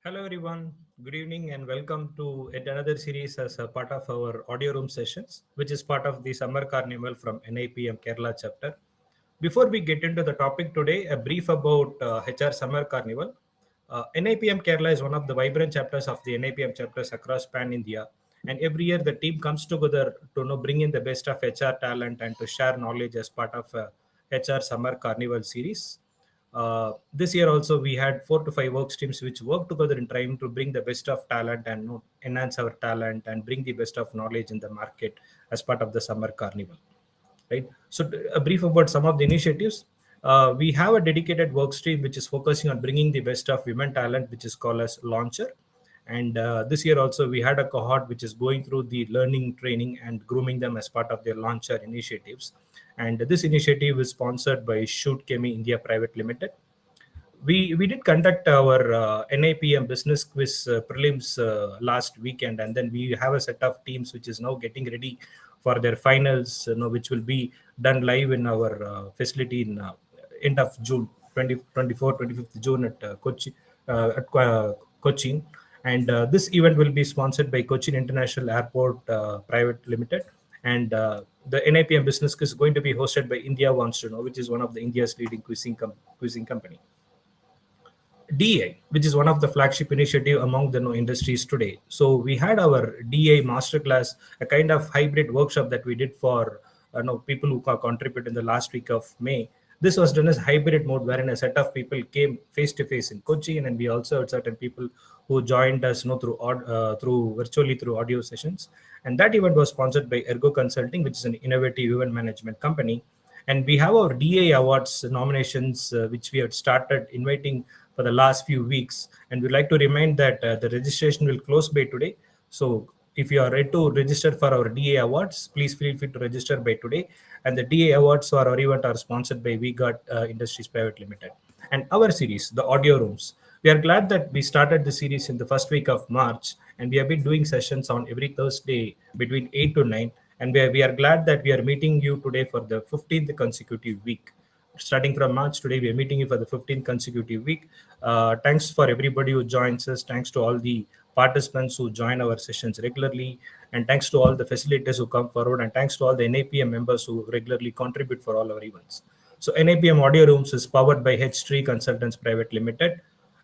Hello, everyone. Good evening, and welcome to yet another series as a part of our audio room sessions, which is part of the Summer Carnival from NIPM Kerala chapter. Before we get into the topic today, a brief about HR Summer Carnival. NIPM Kerala is one of the vibrant chapters of the NIPM chapters across Pan India, and every year the team comes together to bring in the best of HR talent and to share knowledge as part of a HR Summer Carnival series. This year also we had 4 to 5 work streams which work together in trying to bring the best of talent and enhance our talent and bring the best of knowledge in the market as part of the Summer Carnival, right? So a brief about some of the initiatives. We have a dedicated work stream which is focusing on bringing the best of women talent, which is called as Launcher. And this year also we had a cohort which is going through the learning, training, and grooming them as part of their Launcher initiatives. And this initiative is sponsored by Shoot Chemi India Private Limited. We did conduct our NIPM business quiz prelims last weekend, and then we have a set of teams which is now getting ready for their finals, which will be done live in our facility in end of June, 25th June at Cochin. And this event will be sponsored by Cochin International Airport Private Limited. And the NIPM business quiz is going to be hosted by India Wants to Know, which is one of the India's leading quizzing company. DA, which is one of the flagship initiative among the industries today. So we had our DA masterclass, a kind of hybrid workshop that we did for people who contribute in the last week of May. This was done as hybrid mode, wherein a set of people came face to face in Kochi, and we also had certain people who joined us through virtually through audio sessions. And that event was sponsored by Ergo Consulting, which is an innovative event management company. And we have our DA awards nominations, which we had started inviting for the last few weeks. And we'd like to remind that the registration will close by today. So if you are ready to register for our DA awards, please feel free to register by today. And the DA awards for our event are sponsored by We Got Industries Private Limited. And our series, the audio rooms. We are glad that we started the series in the first week of March, and we have been doing sessions on every Thursday between 8 to 9. And we are glad that we are meeting you today for the 15th consecutive week. Starting from March, today we are meeting you for the 15th consecutive week. Thanks for everybody who joins us. Thanks to all the participants who join our sessions regularly. And thanks to all the facilitators who come forward. And thanks to all the NAPM members who regularly contribute for all our events. So NAPM Audio Rooms is powered by Htree Consultants Private Limited.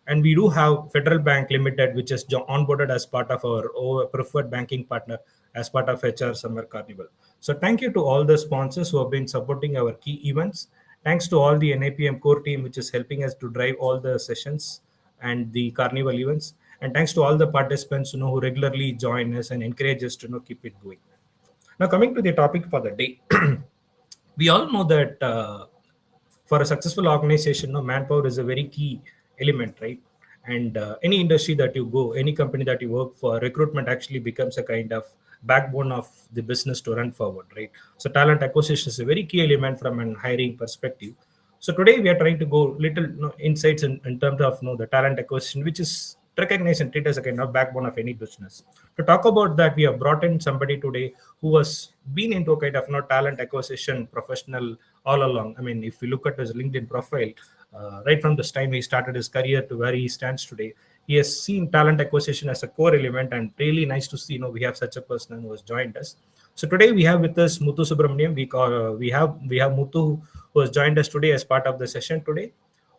And we do have Federal Bank Limited, which is onboarded as part of our preferred banking partner as part of HR Summer Carnival. So thank you to all the sponsors who have been supporting our key events. Thanks to all the NAPM core team, which is helping us to drive all the sessions and the carnival events. And thanks to all the participants who regularly join us and encourage us to keep it going. Now, coming to the topic for the day, we all know that for a successful organization, manpower is a very key element, right? And any industry that you go, any company that you work for, recruitment actually becomes a kind of backbone of the business to run forward, right? So talent acquisition is a very key element from an hiring perspective. So today we are trying to go little insights in terms of the talent acquisition, which is recognized and treated as a kind of backbone of any business. To talk about that, we have brought in somebody today who has been into a kind of talent acquisition professional all along. I mean, if you look at his LinkedIn profile, right from this time he started his career to where he stands today, he has seen talent acquisition as a core element, and really nice to see we have such a person who has joined us. So today we have with us Muthu Subramaniam. We have Muthu who has joined us today as part of the session today.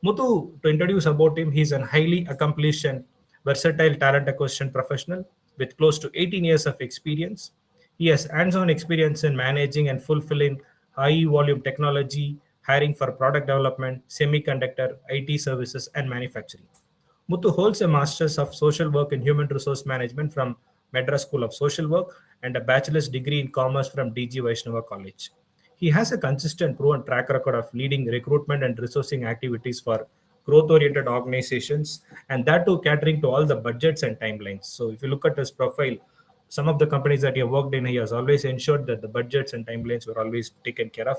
Muthu, to introduce about him, he's a highly accomplished and versatile talent acquisition professional with close to 18 years of experience. He has hands-on experience in managing and fulfilling high-volume technology, hiring for product development, semiconductor, IT services, and manufacturing. Muthu holds a Master's of Social Work and Human Resource Management from Madras School of Social Work and a bachelor's degree in Commerce from DG Vaishnava College. He has a consistent proven track record of leading recruitment and resourcing activities for growth-oriented organizations, and that too catering to all the budgets and timelines. So if you look at his profile, some of the companies that he has worked in, he has always ensured that the budgets and timelines were always taken care of.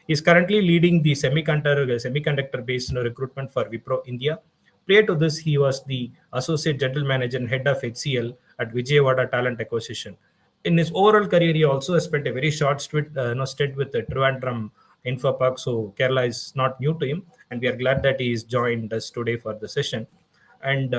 He is currently leading the semiconductor-based recruitment for Wipro India. Prior to this, he was the Associate General Manager and Head of HCL at Vijayawada Talent Acquisition. In his overall career, he also spent a very short stint with the Trivandrum Infopark. So Kerala is not new to him, and we are glad that he is joined us today for the session. And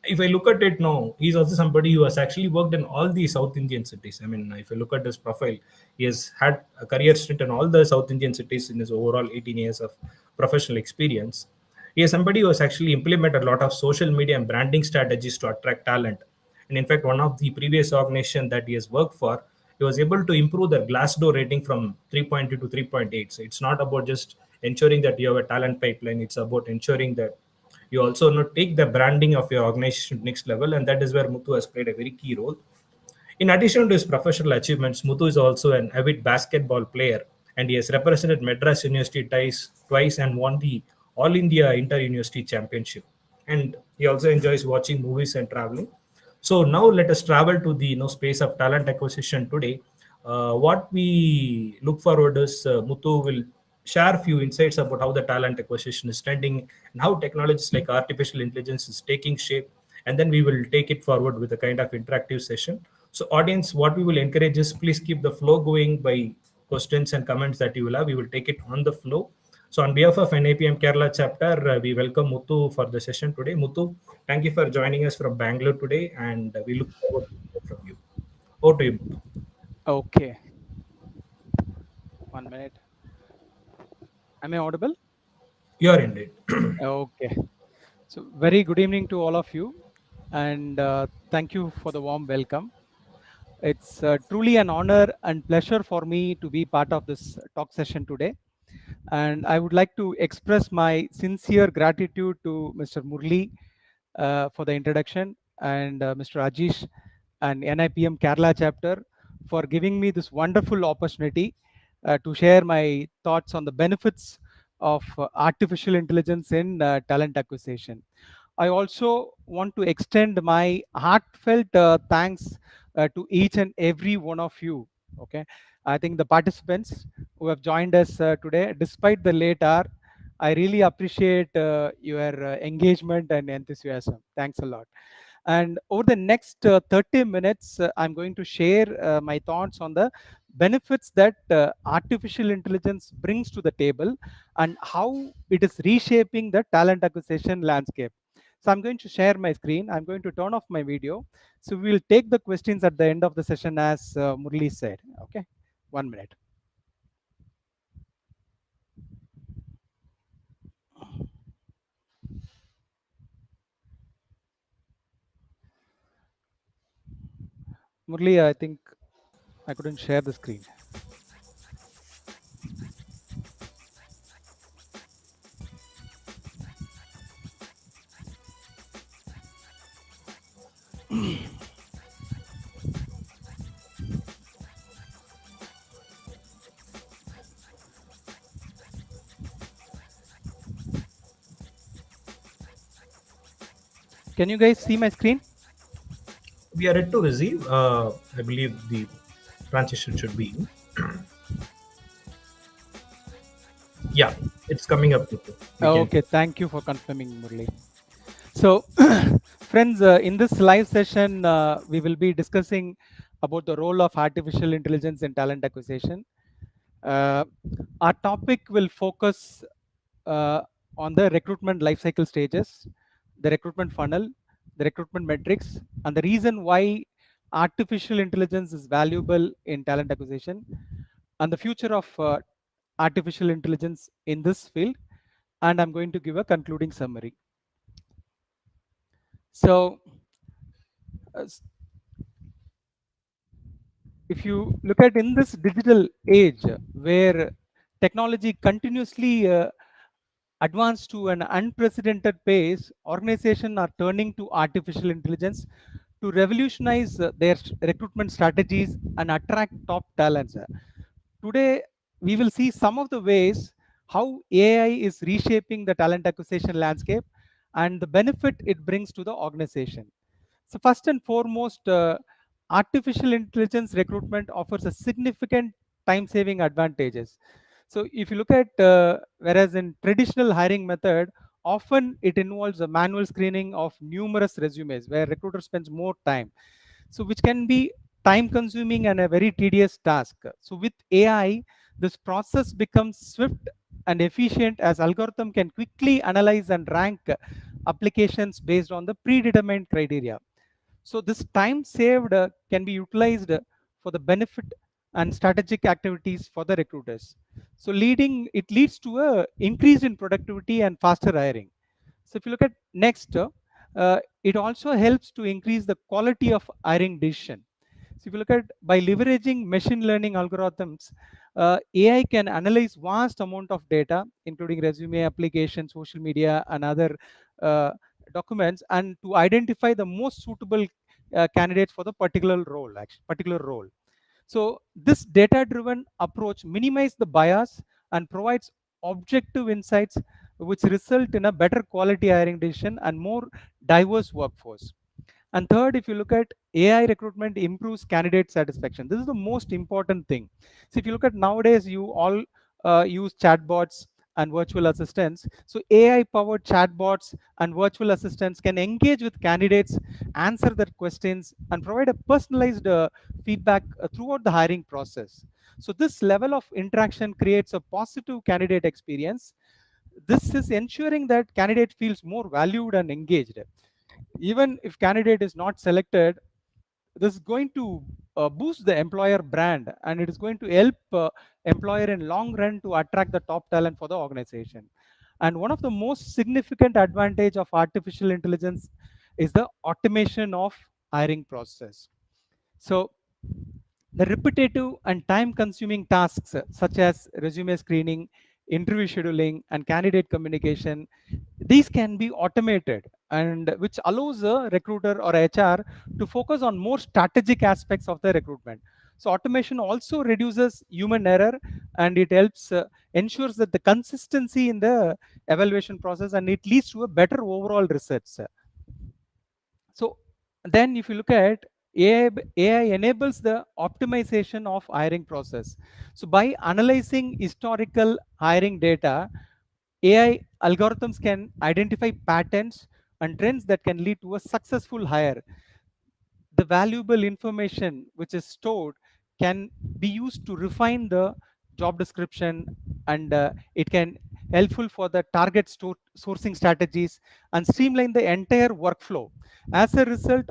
if I look at it now, he's also somebody who has actually worked in all the South Indian cities. I mean, if I look at his profile, he has had a career stint in all the South Indian cities in his overall 18 years of professional experience. He is somebody who has actually implemented a lot of social media and branding strategies to attract talent. And in fact, one of the previous organization that he has worked for, he was able to improve the Glassdoor rating from 3.2 to 3.8. So it's not about just ensuring that you have a talent pipeline. It's about ensuring that you also take the branding of your organization next level, and that is where Muthu has played a very key role. In addition to his professional achievements, Muthu is also an avid basketball player, and he has represented Madras University twice and won the All India Inter University Championship. And he also enjoys watching movies and traveling. So now let us travel to the space of talent acquisition today. What we look forward is Muthu will share a few insights about how the talent acquisition is trending and how technologies like artificial intelligence is taking shape. And then we will take it forward with a kind of interactive session. So, audience, what we will encourage is please keep the flow going by questions and comments that you will have. We will take it on the flow. So, on behalf of NAPM Kerala chapter, we welcome Muthu for the session today. Muthu, thank you for joining us from Bangalore today, and we look forward to hear from you. Over to you, Muthu. Okay, 1 minute. Am I audible? You are indeed. Okay. So, very good evening to all of you, and thank you for the warm welcome. It's truly an honor and pleasure for me to be part of this talk session today. And I would like to express my sincere gratitude to Mr. Murli for the introduction, and Mr. Ajish and NIPM Kerala chapter for giving me this wonderful opportunity to share my thoughts on the benefits of artificial intelligence in talent acquisition. I also want to extend my heartfelt thanks to each and every one of you. Okay, I think the participants who have joined us today, despite the late hour, I really appreciate your engagement and enthusiasm. Thanks a lot. And over the next 30 minutes, I'm going to share my thoughts on the benefits that artificial intelligence brings to the table and how it is reshaping the talent acquisition landscape. So I'm going to share my screen. I'm going to turn off my video. So we'll take the questions at the end of the session, as Murli said. Okay, 1 minute. Murli, I think I couldn't share the screen. Can you guys see my screen? We are ready to receive. I believe the transition should be in. Yeah, it's coming up. Muthu. We can. Okay, thank you for confirming, Murli. So, friends, in this live session, we will be discussing about the role of artificial intelligence in talent acquisition. Uh, our topic will focus uh, on the recruitment lifecycle stages, the recruitment funnel, the recruitment metrics, and the reason why artificial intelligence is valuable in talent acquisition, and the future of artificial intelligence in this field. And I'm going to give a concluding summary. So, if you look at in this digital age where technology continuously advanced to an unprecedented pace, organizations are turning to artificial intelligence to revolutionize their recruitment strategies and attract top talents. Today, we will see some of the ways how AI is reshaping the talent acquisition landscape and the benefit it brings to the organization. So first and foremost, artificial intelligence recruitment offers a significant time-saving advantages. So if you look at, whereas in traditional hiring method, often it involves a manual screening of numerous resumes where recruiter spends more time. So which can be time consuming and a very tedious task. So with AI, this process becomes swift and efficient as algorithm can quickly analyze and rank applications based on the predetermined criteria. So this time saved can be utilized for the benefit and strategic activities for the recruiters. So it leads to a increase in productivity and faster hiring. So if you look at next, it also helps to increase the quality of hiring decision. So if you look at by leveraging machine learning algorithms, AI can analyze vast amount of data, including resume, application, social media, and other uh, documents, and to identify the most suitable candidates for the particular role. So this data-driven approach minimizes the bias and provides objective insights, which result in a better quality hiring decision and more diverse workforce. And third, if you look at AI recruitment improves candidate satisfaction. This is the most important thing. So if you look at nowadays, you all use chatbots and virtual assistants. So AI powered chatbots and virtual assistants can engage with candidates, answer their questions, and provide a personalized feedback throughout the hiring process. So this level of interaction creates a positive candidate experience. This is ensuring that candidate feels more valued and engaged. Even if candidate is not selected, this is going to boost the employer brand, and it is going to help employer in long run to attract the top talent for the organization. And one of the most significant advantage of artificial intelligence is the automation of hiring process. So the repetitive and time consuming tasks such as resume screening, interview scheduling, and candidate communication, these can be automated, and which allows a recruiter or HR to focus on more strategic aspects of the recruitment. So automation also reduces human error, and it helps ensures that the consistency in the evaluation process, and it leads to a better overall results. So then if you look at AI enables the optimization of hiring process. So by analyzing historical hiring data, AI algorithms can identify patterns and trends that can lead to a successful hire. The valuable information which is stored can be used to refine the job description, and it can helpful for the sourcing strategies and streamline the entire workflow. As a result,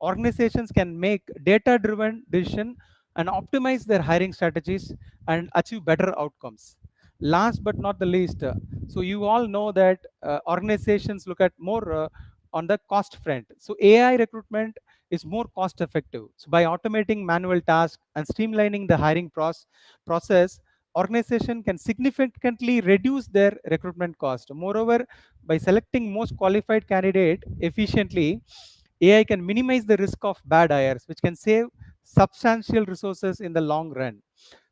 organizations can make data driven decision and optimize their hiring strategies and achieve better outcomes. Last but not the least, so you all know that organizations look at more on the cost front. So AI recruitment is more cost effective. So by automating manual tasks and streamlining the process, organization can significantly reduce their recruitment cost. Moreover, by selecting most qualified candidate efficiently, AI can minimize the risk of bad hires, which can save substantial resources in the long run.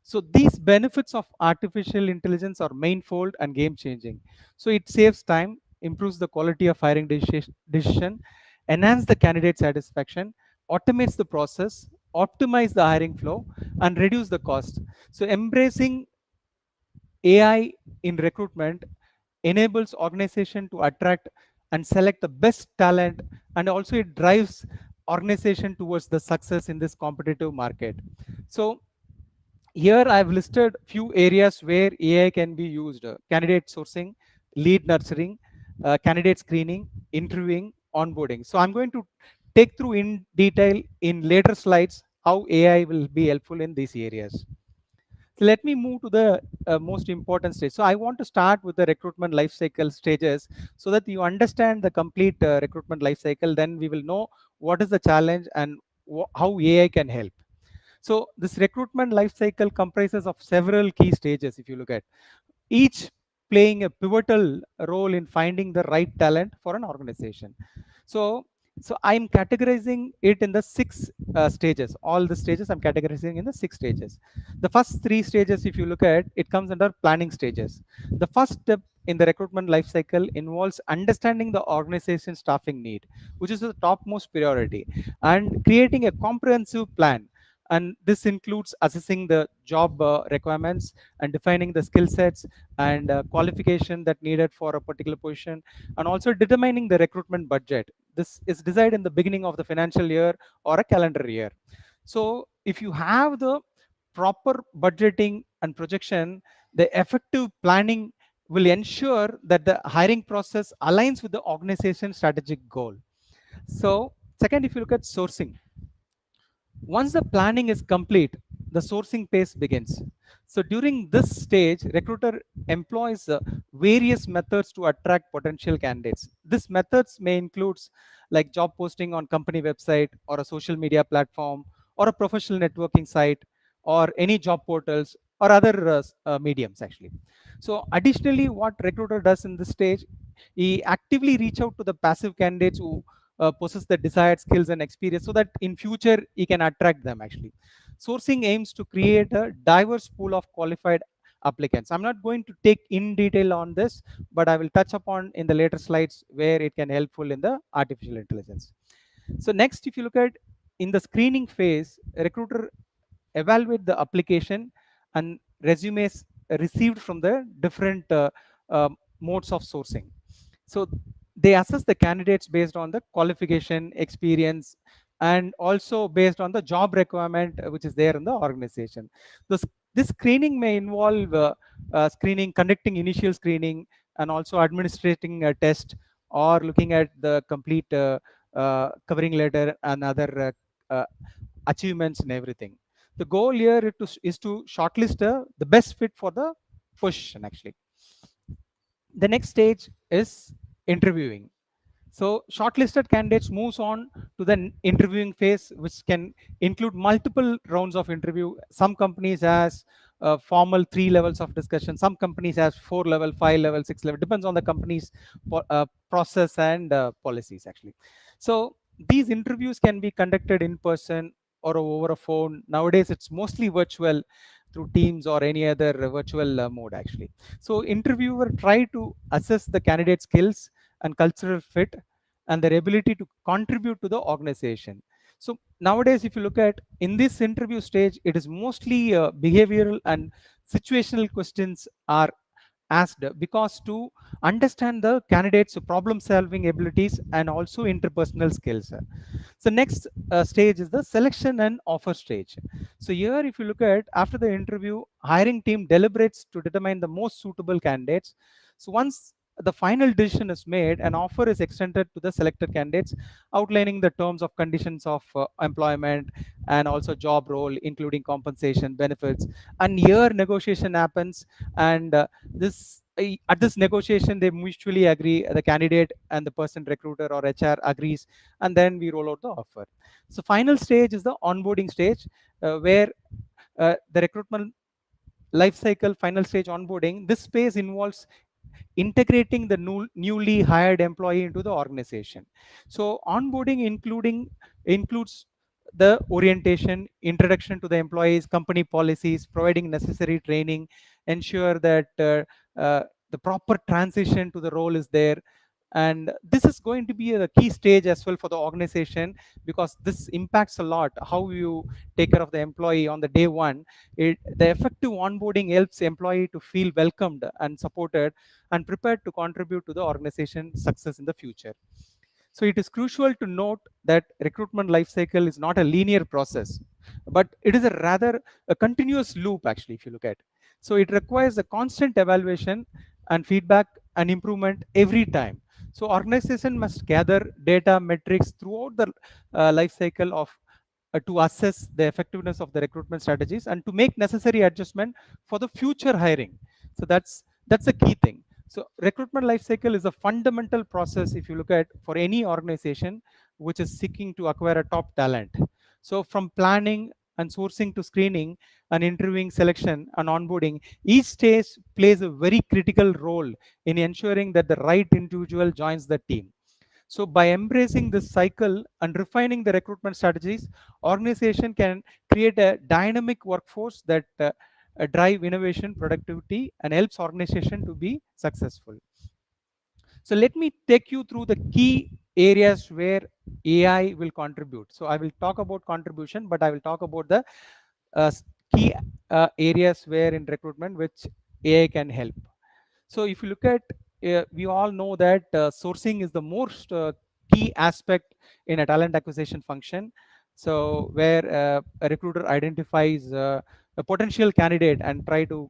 So these benefits of artificial intelligence are manifold and game changing. So it saves time, improves the quality of hiring decision, enhance the candidate satisfaction, automates the process, optimize the hiring flow, and reduce the cost. So embracing AI in recruitment enables organization to attract and select the best talent, and also it drives organization towards the success in this competitive market. So here I've listed few areas where AI can be used: candidate sourcing, lead nurturing, candidate screening, interviewing, onboarding. So I'm going to take through in detail in later slides how AI will be helpful in these areas. So let me move to the most important stage. So I want to start with the recruitment life cycle stages so that you understand the complete recruitment life cycle. Then we will know what is the challenge and how AI can help. So this recruitment life cycle comprises of several key stages. If you look at each playing a pivotal role in finding the right talent for an organization. So, so I'm categorizing it in the six stages. All the stages I'm categorizing in the six stages. The first three stages, if you look at, it comes under planning stages. The first step in the recruitment life cycle involves understanding the organization staffing need, which is the topmost priority, and creating a comprehensive plan. And this includes assessing the job requirements and defining the skill sets and qualification that needed for a particular position, and also determining the recruitment budget. This is decided in the beginning of the financial year or a calendar year. So if you have the proper budgeting and projection, the effective planning will ensure that the hiring process aligns with the organization's strategic goal. So second, if you look at sourcing, once the planning is complete, the sourcing phase begins. So during this stage, recruiter employs various methods to attract potential candidates. These methods may include like job posting on company website or a social media platform or a professional networking site or any job portals or other mediums actually. So additionally, what recruiter does in this stage, he actively reach out to the passive candidates who possess the desired skills and experience so that in future he can attract them actually. Sourcing aims to create a diverse pool of qualified applicants. I'm not going to take in detail on this, but I will touch upon in the later slides where it can helpful in the artificial intelligence. So next, if you look at in the screening phase, a recruiter evaluate the application and resumes received from the different modes of sourcing. So they assess the candidates based on the qualification, experience, and also based on the job requirement which is there in the organization. This screening may involve conducting initial screening, and also administrating a test or looking at the complete covering letter and other achievements and everything. The goal here is to shortlist the best fit for the position actually. The next stage is interviewing. So shortlisted candidates moves on to the interviewing phase, which can include multiple rounds of interview. Some companies has formal 3 levels of discussion. Some companies has 4 level, 5 level, 6 level. Depends on the company's process and policies actually. So these interviews can be conducted in person or over a phone. Nowadays, it's mostly virtual through Teams or any other virtual mode actually. So interviewer try to assess the candidate skills and cultural fit and their ability to contribute to the organization. So nowadays, if you look at in this interview stage, it is mostly behavioral and situational questions are asked because to understand the candidates problem solving abilities and also interpersonal skills. So next stage is the selection and offer stage. So here, if you look at after the interview, hiring team deliberates to determine the most suitable candidates. So once the final decision is made, an offer is extended to the selected candidates, outlining the terms of conditions of employment and also job role, including compensation, benefits. And here negotiation happens, and this at this negotiation they mutually agree, the candidate and the person recruiter or HR agrees, and then we roll out the offer. So final stage is the onboarding stage, where the recruitment life cycle final stage onboarding. This phase involves integrating the newly hired employee into the organization. So onboarding includes the orientation, introduction to the employees, company policies, providing necessary training, ensure that the proper transition to the role is there. And this is going to be a key stage as well for the organization, because this impacts a lot how you take care of the employee on the day one. The effective onboarding helps employee to feel welcomed and supported and prepared to contribute to the organization's success in the future. So it is crucial to note that recruitment life cycle is not a linear process, but it is a rather a continuous loop actually, if you look at. So it requires a constant evaluation and feedback and improvement every time. So organization must gather data metrics throughout the life cycle of to assess the effectiveness of the recruitment strategies and to make necessary adjustment for the future hiring. So that's a key thing. So recruitment life cycle is a fundamental process if you look at for any organization which is seeking to acquire a top talent. So from planning and sourcing to screening and interviewing, selection and onboarding, each stage plays a very critical role in ensuring that the right individual joins the team. So by embracing this cycle and refining the recruitment strategies, organization can create a dynamic workforce that drive innovation, productivity, and helps organization to be successful. So let me take you through the key areas where AI will contribute. So I will talk about contribution, but I will talk about the uh, key areas where in recruitment which AI can help. So if you look at, we all know that sourcing is the most key aspect in a talent acquisition function. So where a recruiter identifies a potential candidate and try to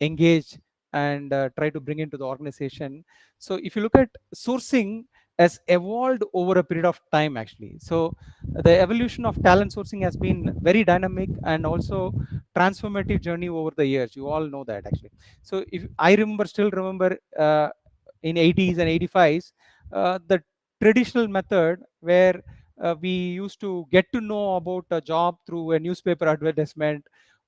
engage and try to bring into the organization. So if you look at sourcing has evolved over a period of time actually. So the evolution of talent sourcing has been very dynamic and also transformative journey over the years. You all know that actually. So if I still remember in 80s and 85s, the traditional method where we used to get to know about a job through a newspaper advertisement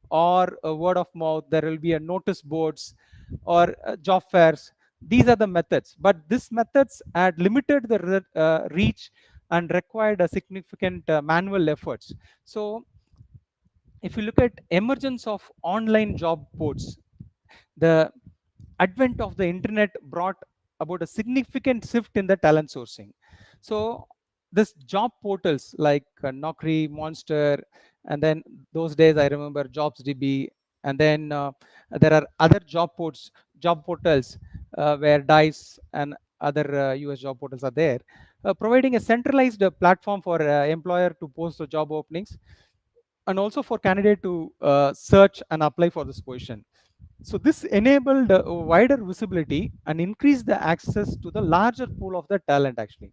or a word of mouth. There will be a notice boards or job fairs. These are the methods, but these methods had limited the reach and required a significant manual efforts. So if you look at emergence of online job boards, the advent of the internet brought about a significant shift in the talent sourcing. So this job portals like Naukri, Monster, and then those days I remember JobsDB, and then there are other job portals where Dice and other US job portals are there, providing a centralized platform for employer to post the job openings and also for candidate to search and apply for this position. So this enabled wider visibility and increased the access to the larger pool of the talent actually.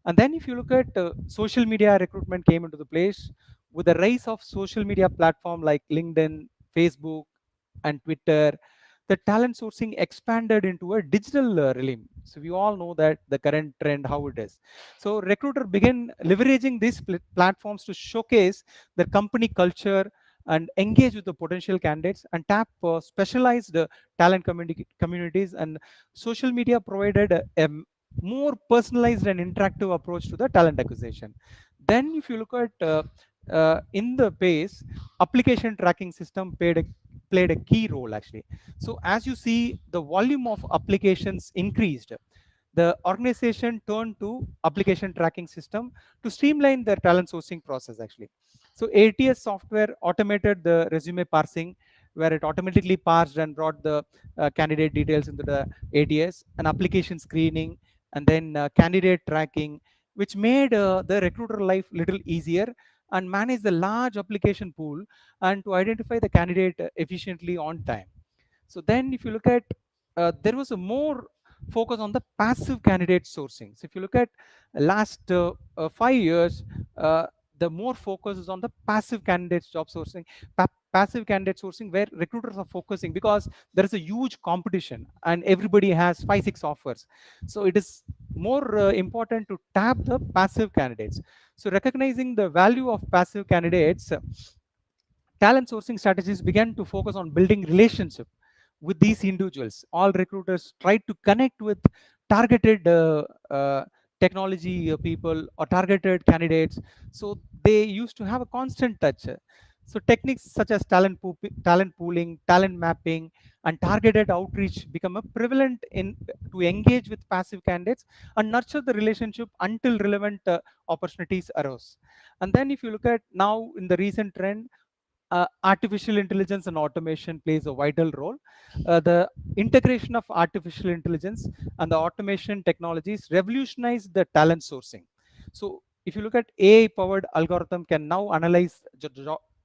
And then if you look at social media recruitment came into the place with the rise of social media platform like LinkedIn, Facebook, and Twitter. The talent sourcing expanded into a digital realm. So we all know that the current trend how it is. So recruiter began leveraging these platforms to showcase their company culture and engage with the potential candidates and tap specialized talent communities. And social media provided a more personalized and interactive approach to the talent acquisition. Then if you look at in the base, application tracking system played a key role actually. So as you see, the volume of applications increased. The organization turned to application tracking system to streamline their talent sourcing process actually. So ATS software automated the resume parsing, where it automatically parsed and brought the candidate details into the ATS, and application screening, and then candidate tracking, which made the recruiter life little easier and manage the large application pool and to identify the candidate efficiently on time. So then if you look at, there was a more focus on the passive candidate sourcing. So if you look at last 5 years, the more focus is on the passive candidates job sourcing, passive candidate sourcing, where recruiters are focusing because there is a huge competition and everybody has 5 6 offers. So it is more important to tap the passive candidates. So recognizing the value of passive candidates, talent sourcing strategies began to focus on building relationship with these individuals. All recruiters tried to connect with targeted technology people or targeted candidates. So they used to have a constant touch. So techniques such as talent pooling, talent mapping, and targeted outreach become a prevalent in to engage with passive candidates and nurture the relationship until relevant opportunities arose. And then if you look at now in the recent trend, artificial intelligence and automation plays a vital role. The integration of artificial intelligence and the automation technologies revolutionize the talent sourcing. So if you look at AI-powered algorithm can now analyze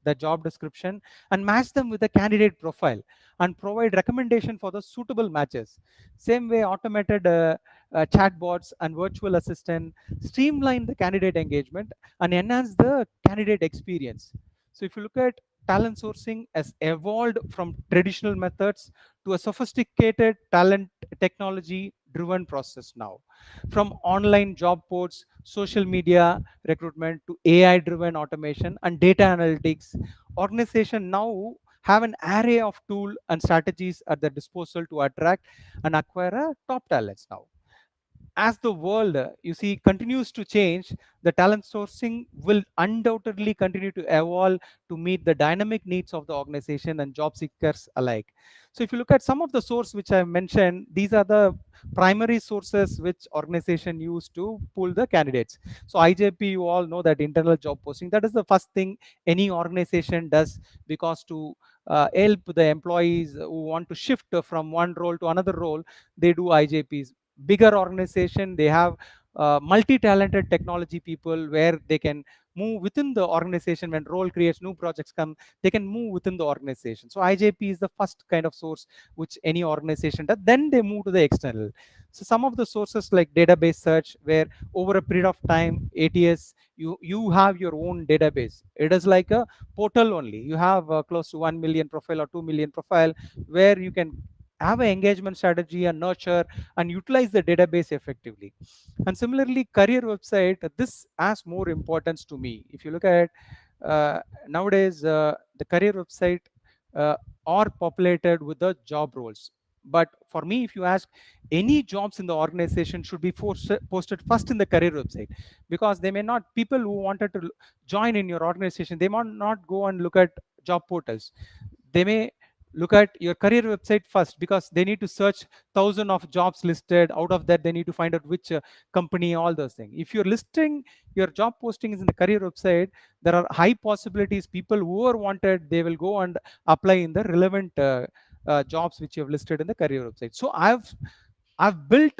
the job description and match them with the candidate profile and provide recommendation for the suitable matches. Same way, automated chatbots and virtual assistant streamline the candidate engagement and enhance the candidate experience. So if you look at talent sourcing has evolved from traditional methods to a sophisticated talent technology driven process now. From online job boards, social media recruitment to AI driven automation and data analytics, organization now have an array of tools and strategies at their disposal to attract and acquire top talents now. As the world you see continues to change, the talent sourcing will undoubtedly continue to evolve to meet the dynamic needs of the organization and job seekers alike. So if you look at some of the source which I mentioned, these are the primary sources which organization use to pull the candidates. So IJP, you all know that internal job posting, that is the first thing any organization does, because to help the employees who want to shift from one role to another role, they do IJPs. Bigger organization, they have multi-talented technology people where they can move within the organization. When role creates, new projects come, they can move within the organization. So IJP is the first kind of source which any organization does. Then they move to the external. So some of the sources like database search, where over a period of time, ATS, you have your own database. It is like a portal only. You have close to 1 million profile or 2 million profile, where you can have an engagement strategy and nurture and utilize the database effectively. And similarly, career website, this has more importance to me. If you look at nowadays, the career website uh, are populated with the job roles. But for me, if you ask, any jobs in the organization should be posted first in the career website, because they may not, people who wanted to join in your organization, they might not go and look at job portals. They may look at your career website first, because they need to search thousand of jobs listed. Out of that, they need to find out which company, all those things. If you're listing your job postings in the career website, there are high possibilities people who are wanted, they will go and apply in the relevant jobs which you have listed in the career website. So I've built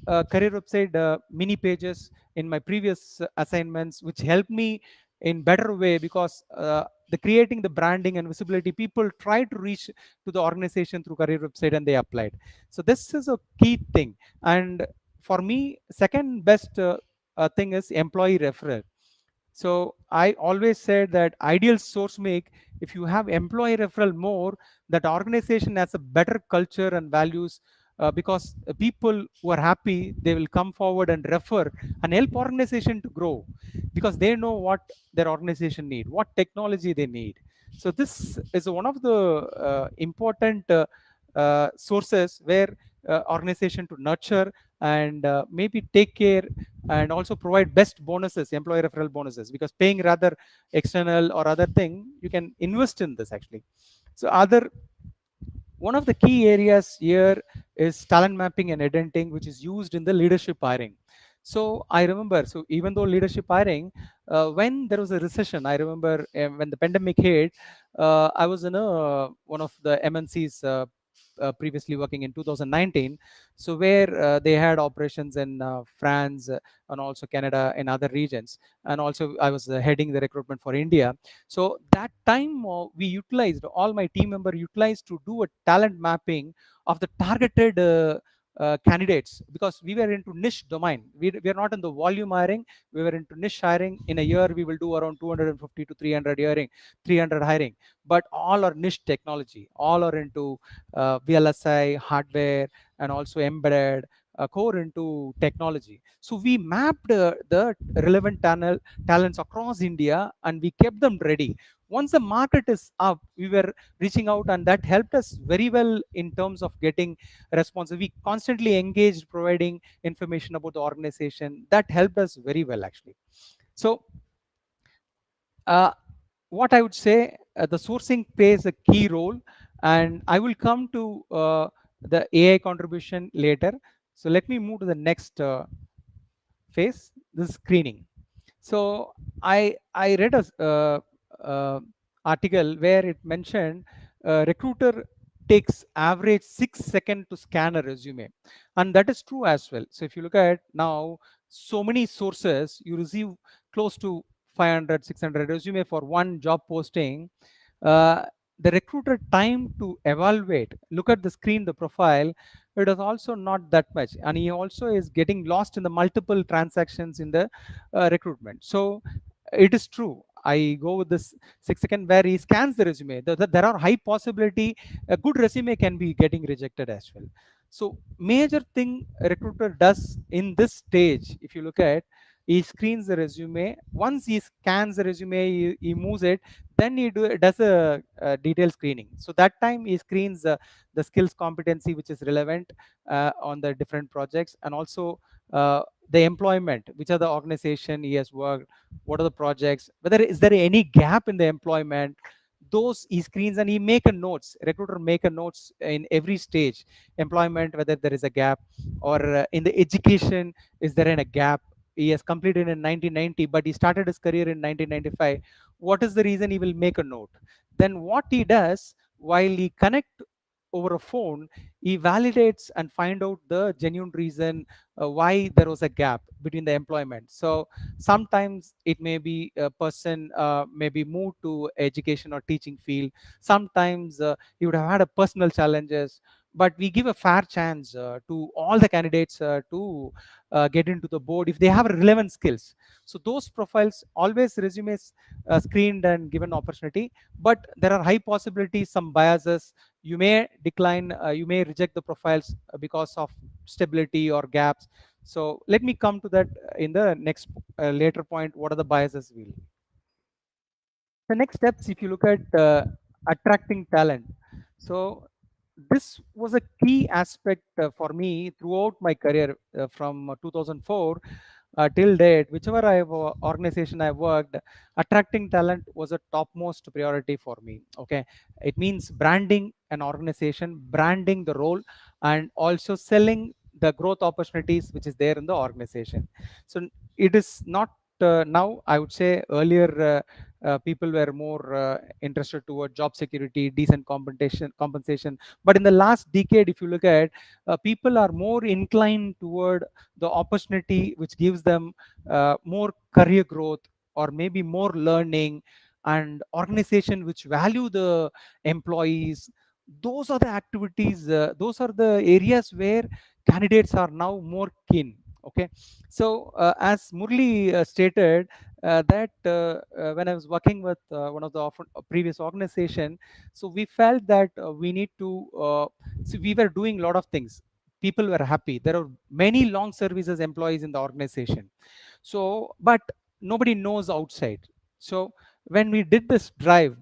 career website mini pages in my previous assignments, which help me in better way, because the creating the branding and visibility, people try to reach to the organization through career website and they applied. So this is a key thing. And for me, second best thing is employee referral. So I always said that ideal source make, if you have employee referral more, that organization has a better culture and values, because people who are happy, they will come forward and refer and help organization to grow, because they know what their organization need, what technology they need. So this is one of the important sources where organization to nurture and maybe take care, and also provide best bonuses, employee referral bonuses, because paying rather external or other thing, you can invest in this actually. So other, one of the key areas here is talent mapping and editing, which is used in the leadership hiring. So I remember, so even though leadership hiring, when there was a recession, I remember when the pandemic hit, I was in one of the MNCs previously working in 2019. So where they had operations in France and also Canada and other regions. And also I was heading the recruitment for India. So that time we utilized, all my team member utilized to do a talent mapping of the targeted candidates, because we were into niche domain. We are not in the volume hiring, we were into niche hiring. In a year, we will do around 250 to 300 hiring, but all are niche technology, all are into VLSI, hardware, and also embedded, core into technology. So we mapped the relevant talents across India, and we kept them ready. Once the market is up, we were reaching out, and that helped us very well in terms of getting response. We constantly engaged, providing information about the organization. That helped us very well actually. So what I would say, the sourcing plays a key role, and I will come to the AI contribution later. So let me move to the next phase, the screening. So I read a article where it mentioned recruiter takes average 6 seconds to scan a resume, and that is true as well. So if you look at now, so many sources, you receive close to 500, 600 resume for one job posting. Uh, the recruiter time to evaluate, look at the screen, the profile, it is also not that much, and he also is getting lost in the multiple transactions in the recruitment. So it is true, I go with this 6 second where he scans the resume. There are high possibility a good resume can be getting rejected as well. So major thing recruiter does in this stage, if you look at, he screens the resume. Once he scans the resume, he moves it, then he does a detailed screening. So that time he screens the skills competency which is relevant on the different projects, and also the employment, which are the organization he has worked, what are the projects, whether is there any gap in the employment. Those he screens, and he make a notes, recruiter make a notes in every stage, employment, whether there is a gap, or in the education, is there in a gap. He has completed in 1990, but he started his career in 1995. What is the reason? He will make a note. Then what he does, while he connect over a phone, he validates and find out the genuine reason why there was a gap between the employment. So sometimes it may be a person maybe moved to education or teaching field. Sometimes he would have had a personal challenges, but we give a fair chance to all the candidates to get into the board if they have relevant skills. So those profiles always resumes screened and given opportunity, but there are high possibilities, some biases. You may decline, you may reject the profiles because of stability or gaps. So let me come to that in the next later point. What are the biases? Will the next steps, if you look at attracting talent, so this was a key aspect for me throughout my career from 2004 till date. Whichever organization I worked, attracting talent was a topmost priority for me. Okay, it means branding an organization, branding the role, and also selling the growth opportunities which is there in the organization. So it is not now, I would say earlier people were more interested toward job security, decent compensation. But in the last decade, if you look at, people are more inclined toward the opportunity which gives them more career growth, or maybe more learning, and organization which value the employees. Those are the activities, those are the areas where candidates are now more keen. Okay, so as Murli stated, that when I was working with one of the previous organization, so we felt that we need to, so we were doing a lot of things. People were happy. There are many long services employees in the organization. So, but nobody knows outside. So when we did this drive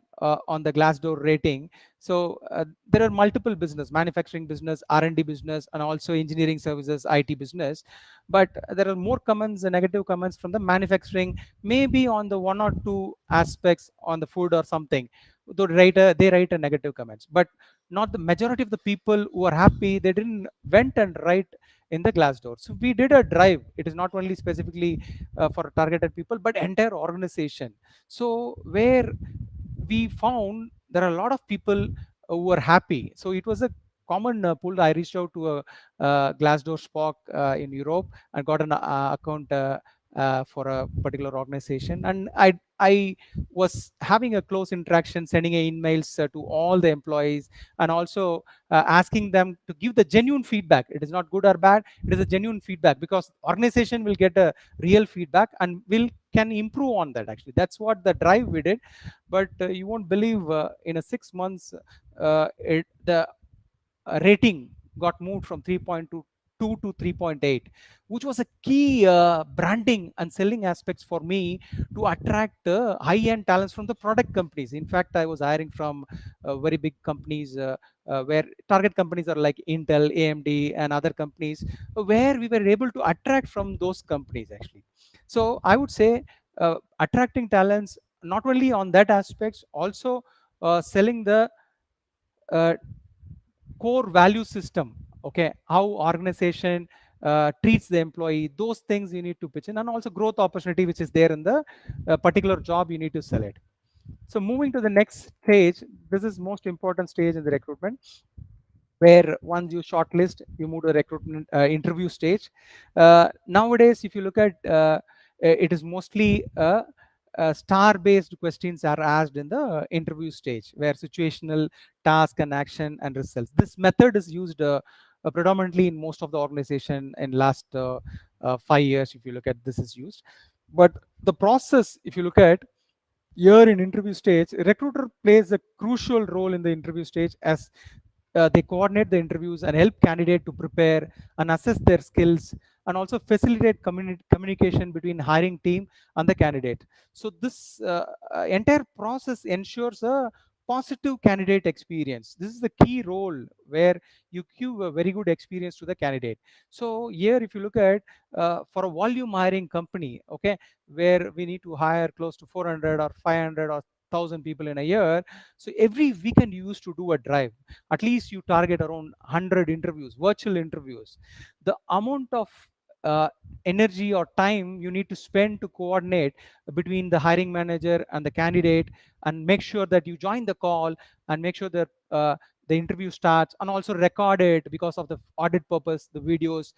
on the Glassdoor rating, so there are multiple business, manufacturing business, R&D business, and also engineering services, IT business. But there are more comments, negative comments from the manufacturing, maybe on the one or two aspects on the food or something. They write a negative comments, but not the majority of the people who are happy. They didn't went and write in the Glassdoor. So we did a drive. It is not only specifically for targeted people, but entire organization. So where we found there are a lot of people who are happy. So it was a common pool. I reached out to a Glassdoor Spock in Europe and got an account for a particular organization, and I was having a close interaction, sending emails to all the employees, and also asking them to give the genuine feedback. It is not good or bad, it is a genuine feedback, because organization will get a real feedback and will can improve on that. Actually, that's what the drive we did. But you won't believe, in a 6 months, the rating got moved from 3.2 to 3.8, which was a key branding and selling aspects for me to attract high-end talents from the product companies. In fact, I was hiring from very big companies, where target companies are like Intel, AMD, and other companies, where we were able to attract from those companies actually. So I would say attracting talents not only on that aspects, also selling the uh, core value system. Okay, how organization treats the employee, those things you need to pitch in, and also growth opportunity which is there in the particular job, you need to sell it. So moving to the next stage, this is most important stage in the recruitment, where once you shortlist, you move to the recruitment interview stage. Nowadays, if you look at, it is mostly star-based questions are asked in the interview stage, where situational, task, and action and results. This method is used predominantly in most of the organization in last 5 years. If you look at, this is used, but the process, if you look at here in interview stage, recruiter plays a crucial role in the interview stage, as they coordinate the interviews and help candidate to prepare and assess their skills, and also facilitate communication between hiring team and the candidate. So this entire process ensures a positive candidate experience. This is the key role, where you give a very good experience to the candidate. So here, if you look at, for a volume hiring company, okay, where we need to hire close to 400 or 500 or 1,000 people in a year, so every weekend you used to do a drive. At least you target around 100 interviews, virtual interviews. The amount of uh, energy or time you need to spend to coordinate between the hiring manager and the candidate, and make sure that you join the call, and make sure that the interview starts, and also record it because of the audit purpose, the videos,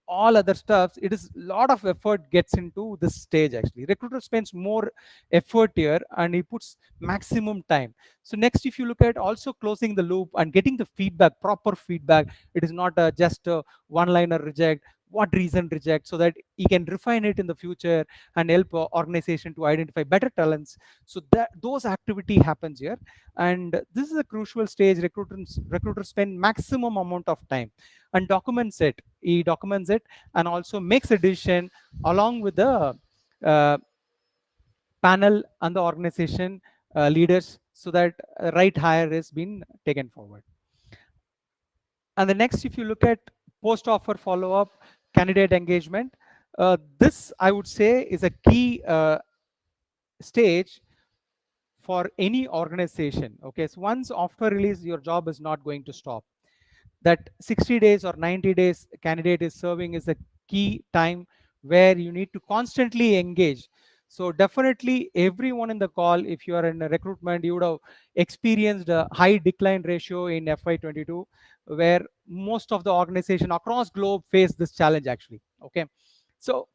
all other stuff. It is a lot of effort gets into this stage. Actually, recruiter spends more effort here, and he puts maximum time. So next, if you look at also closing the loop and getting the feedback, proper feedback, it is not just a one liner reject, what reason reject, so that he can refine it in the future and help organization to identify better talents. So that those activity happens here, and this is a crucial stage. Recruiters spend maximum amount of time and documents it. He documents it and also makes a decision along with the uh, panel and the organization leaders, so that right hire is being taken forward. And the next, if you look at post offer follow up, candidate engagement, this I would say is a key stage for any organization. Okay, so once offer release, your job is not going to stop. That 60 days or 90 days candidate is serving is a key time where you need to constantly engage. So definitely everyone in the call, if you are in a recruitment, you would have experienced a high decline ratio in FY22, where most of the organization across globe face this challenge actually. Okay, so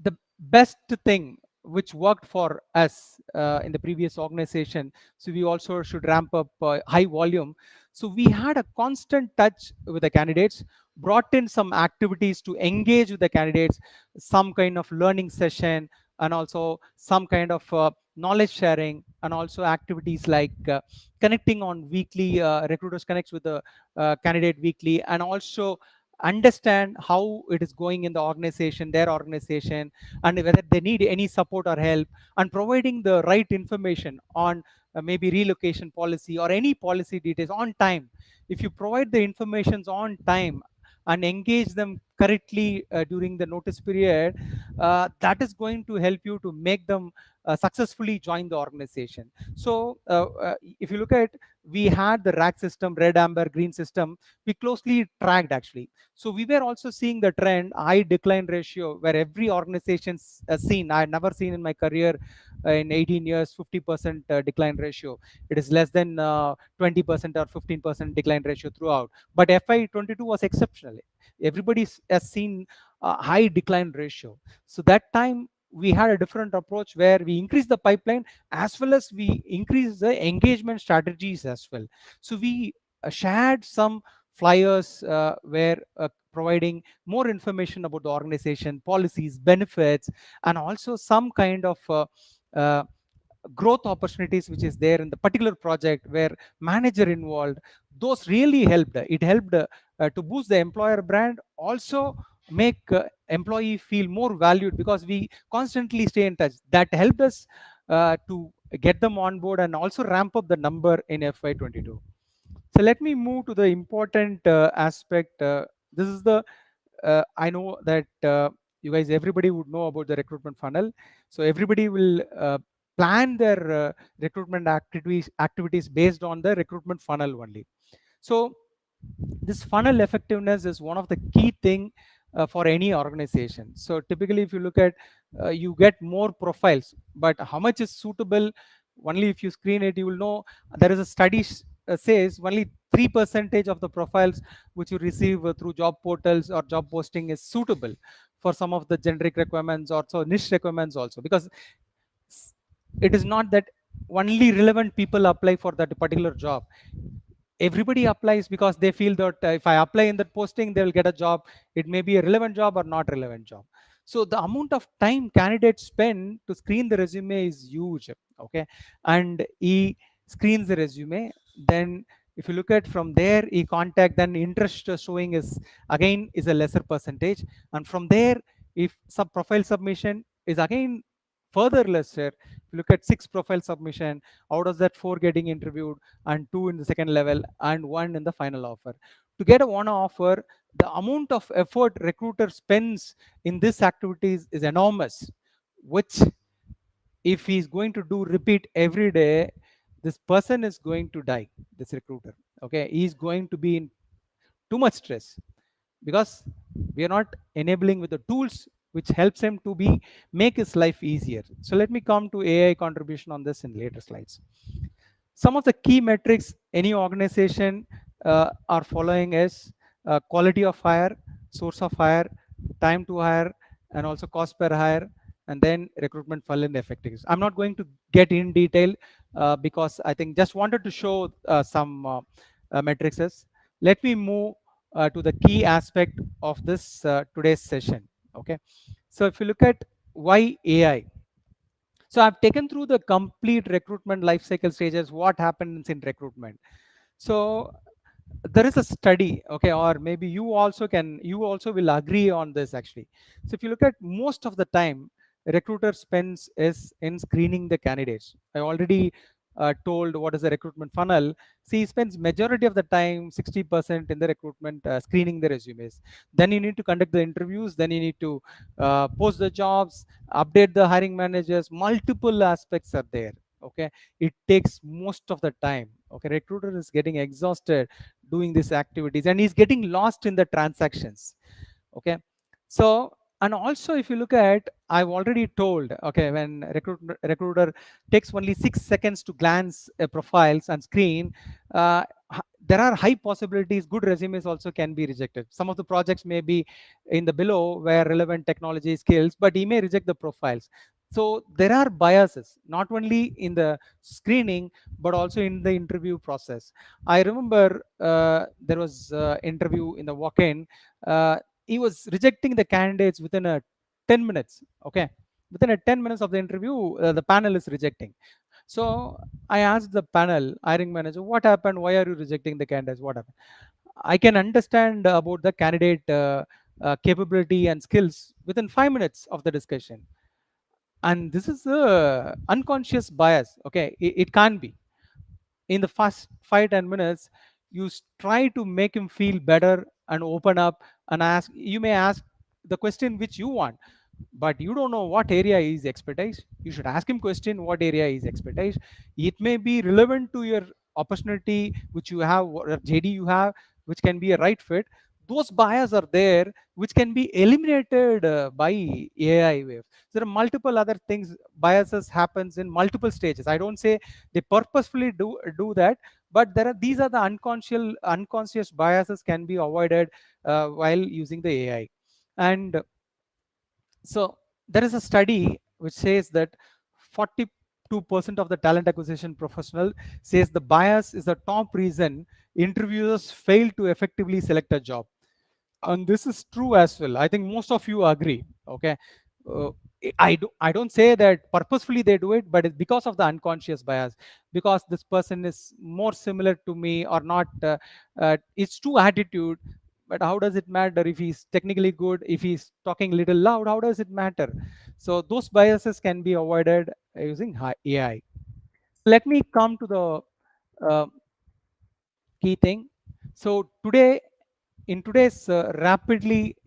the best thing which worked for us in the previous organization, so we also should ramp up high volume. So we had a constant touch with the candidates, brought in some activities to engage with the candidates, some kind of learning session, and also some kind of knowledge sharing, and also activities like connecting on weekly, recruiters connects with the candidate weekly, and also understand how it is going in the organization, their organization, and whether they need any support or help, and providing the right information on maybe relocation policy or any policy details on time. If you provide the informations on time and engage them correctly during the notice period, that is going to help you to make them successfully join the organization. So if you look at, we had the rack system, red, amber, green system, we closely tracked actually. So we were also seeing the trend, high decline ratio, where every organization's seen. I had never seen in my career in 18 years 50% decline ratio. It is less than 20% or 15% decline ratio throughout. But FY22 was exceptional. Everybody has seen a high decline ratio. So that time we had a different approach where we increased the pipeline as well as we increased the engagement strategies as well. So we shared some flyers where providing more information about the organization, policies, benefits, and also some kind of uh, growth opportunities which is there in the particular project where manager involved. Those really helped. It helped to boost the employer brand, also make employee feel more valued, because we constantly stay in touch. That helped us to get them on board and also ramp up the number in FY22. So let me move to the important aspect. This is the I know that you guys, everybody would know about the recruitment funnel. So everybody will plan their recruitment activities based on the recruitment funnel only. So this funnel effectiveness is one of the key thing for any organization. So typically, if you look at, you get more profiles, but how much is suitable? Only if you screen it, you will know. There is a study says only 3% of the profiles which you receive through job portals or job posting is suitable for some of the generic requirements, also niche requirements also, because it is not that only relevant people apply for that particular job. Everybody applies because they feel that if I apply in that posting, they will get a job. It may be a relevant job or not relevant job. So the amount of time candidates spend to screen the resume is huge. Okay, and he screens the resume. Then if you look at from there, he contact, then interest showing is again is a lesser percentage, and from there, if sub profile submission is again further lesser. If you look at 6 profile submission, out of that 4 getting interviewed, and 2 in the second level, and 1 in the final offer. To get a one offer, the amount of effort recruiter spends in this activities is enormous, which if he's going to do repeat every day, this person is going to die, this recruiter. Okay, he's going to be in too much stress, because we are not enabling with the tools which helps him to be make his life easier. So let me come to AI contribution on this in later slides. Some of the key metrics any organization are following is quality of hire, source of hire, time to hire, and also cost per hire, and then recruitment funnel and effectiveness. I'm not going to get in detail because I think just wanted to show some metrics. Let me move to the key aspect of this today's session. Okay, so if you look at why AI, so I've taken through the complete recruitment life cycle stages, what happens in recruitment. So there is a study, okay, or maybe you also will agree on this actually. So if you look at most of the time, recruiter spends is in screening the candidates. I already told what is the recruitment funnel. See, he spends majority of the time, 60% in the recruitment screening the resumes. Then you need to conduct the interviews. Then you need to post the jobs, update the hiring managers. Multiple aspects are there. Okay, it takes most of the time. Okay, recruiter is getting exhausted doing these activities and he's getting lost in the transactions. Okay, so and also if you look at, I've already told, okay, when recruiter takes only 6 seconds to glance profiles and screen, uh, there are high possibilities good resumes also can be rejected. Some of the projects may be in the below where relevant technology skills, but he may reject the profiles. So there are biases not only in the screening but also in the interview process. I remember there was interview in the walk-in. He was rejecting the candidates within a 10 minutes. Okay, within a 10 minutes of the interview, the panel is rejecting. So I asked the panel hiring manager, what happened, why are you rejecting the candidates, what happened? I can understand about the candidate capability and skills within 5 minutes of the discussion. And this is a unconscious bias. Okay, it can't be. In the first 5-10 minutes, you try to make him feel better and open up and ask, you may ask the question which you want, but you don't know what area is expertise. You should ask him question what area is expertise. It may be relevant to your opportunity which you have, or JD you have, which can be a right fit. Those bias are there which can be eliminated by AI wave. There are multiple other things, biases happens in multiple stages. I don't say they purposefully do that, but there are, these are the unconscious biases can be avoided while using the AI. And so there is a study which says that 42% of the talent acquisition professional says the bias is the top reason interviewers fail to effectively select a job. And this is true as well. I think most of you agree. Okay, uh, I don't say that purposefully they do it, but it's because of the unconscious bias, because this person is more similar to me or not. It's true attitude, but how does it matter if he's technically good, if he's talking little loud, how does it matter? So those biases can be avoided using AI. Let me come to the uh, key thing. So today, in today's rapidly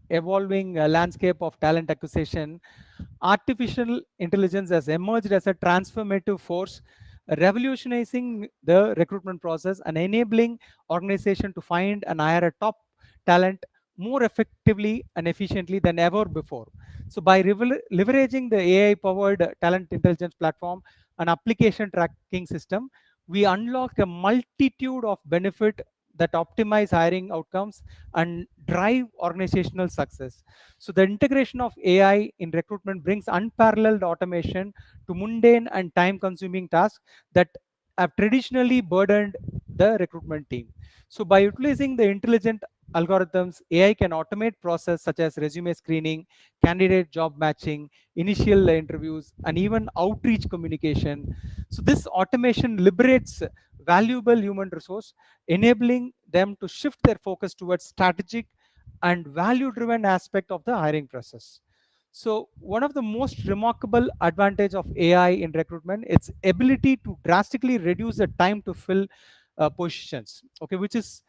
evolving landscape of talent acquisition, artificial intelligence has emerged as a transformative force, revolutionizing the recruitment process and enabling organization to find and hire a top talent more effectively and efficiently than ever before. So by leveraging the AI powered talent intelligence platform and application tracking system, we unlock a multitude of benefit that optimize hiring outcomes and drive organizational success. So the integration of AI in recruitment brings unparalleled automation to mundane and time-consuming tasks that have traditionally burdened the recruitment team. So by utilizing the intelligent algorithms, AI can automate process such as resume screening, candidate job matching, initial interviews, and even outreach communication. So this automation liberates valuable human resource, enabling them to shift their focus towards strategic and value driven aspect of the hiring process. So one of the most remarkable advantage of AI in recruitment, its ability to drastically reduce the time to fill positions, okay, which is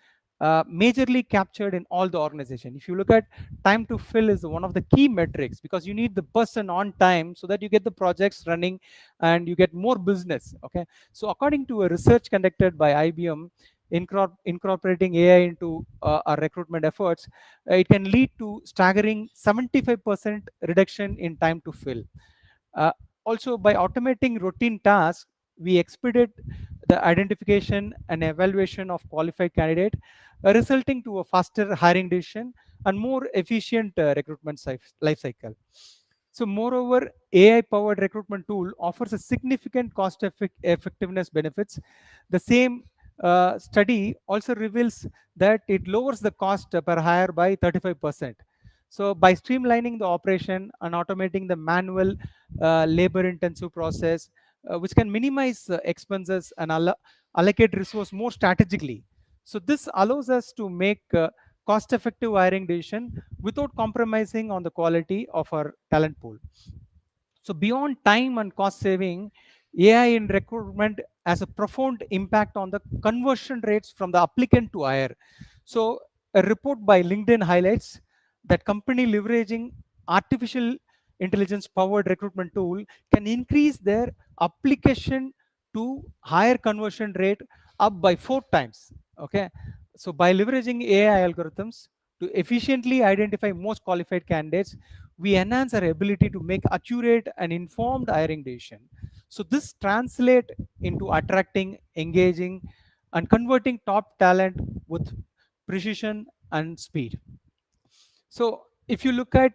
majorly captured in all the organization. If you look at, time to fill is one of the key metrics because you need the person on time so that you get the projects running and you get more business. Okay, so according to a research conducted by IBM, incorporating AI into our recruitment efforts, it can lead to staggering 75% reduction in time to fill. Uh, Also, by automating routine tasks, we expedite the identification and evaluation of qualified candidate, resulting to a faster hiring decision and more efficient recruitment life cycle. So moreover, AI powered recruitment tool offers a significant cost effectiveness benefits. The same study also reveals that it lowers the cost per hire by 35%. So by streamlining the operation and automating the manual labor intensive process, which can minimize expenses and allocate resource more strategically. So this allows us to make cost effective hiring decision without compromising on the quality of our talent pool. So beyond time and cost saving, AI in recruitment has a profound impact on the conversion rates from the applicant to hire. So a report by LinkedIn highlights that company leveraging artificial intelligence powered recruitment tool can increase their application to higher conversion rate up by 4 times. Okay. So by leveraging AI algorithms to efficiently identify most qualified candidates, we enhance our ability to make accurate and informed hiring decision. So this translate into attracting, engaging, and converting top talent with precision and speed. So if you look at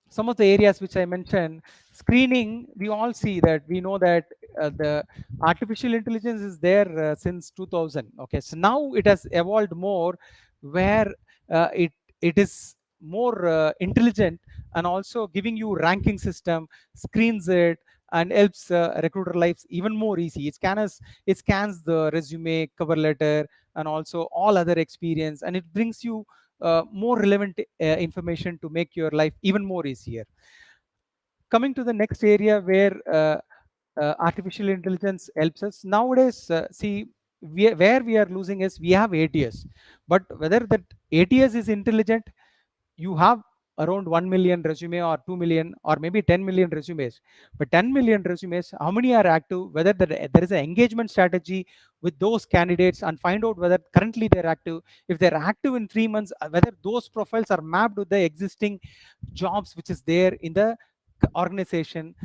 some of the areas which I mentioned, screening, we all see that we know that the artificial intelligence is there since 2000. Okay, so now it has evolved more, where it is more intelligent and also giving you ranking system, screens it, and helps recruiter lives even more easy. It scans the resume, cover letter, and also all other experience, and it brings you more relevant information to make your life even more easier. Coming to the next area where artificial intelligence helps us nowadays, where we are losing is we have ATS, but whether that ATS is intelligent, you have around 1 million resume or 2 million or maybe 10 million resumes, but 10 million resumes, how many are active, whether there is an engagement strategy with those candidates, and find out whether currently they're active. If they're active in 3 months, whether those profiles are mapped with the existing jobs which is there in the organization,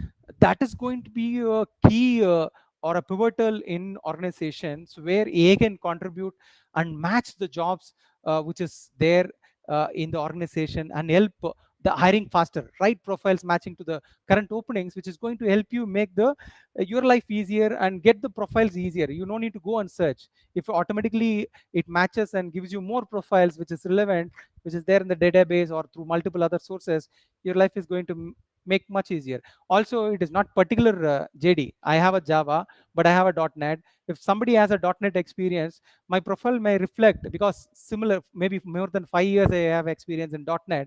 that is going to be a key or a pivotal in organizations where AI can contribute and match the jobs which is there in the organization, and help the hiring faster, right profiles matching to the current openings, which is going to help you make the your life easier and get the profiles easier. You no need to go and search. If automatically it matches and gives you more profiles which is relevant, which is there in the database or through multiple other sources, your life is going to make much easier. Also, it is not particular JD. I have a Java, but I have a .NET. If somebody has a .NET experience, my profile may reflect, because similar, maybe more than 5 years I have experience in .NET,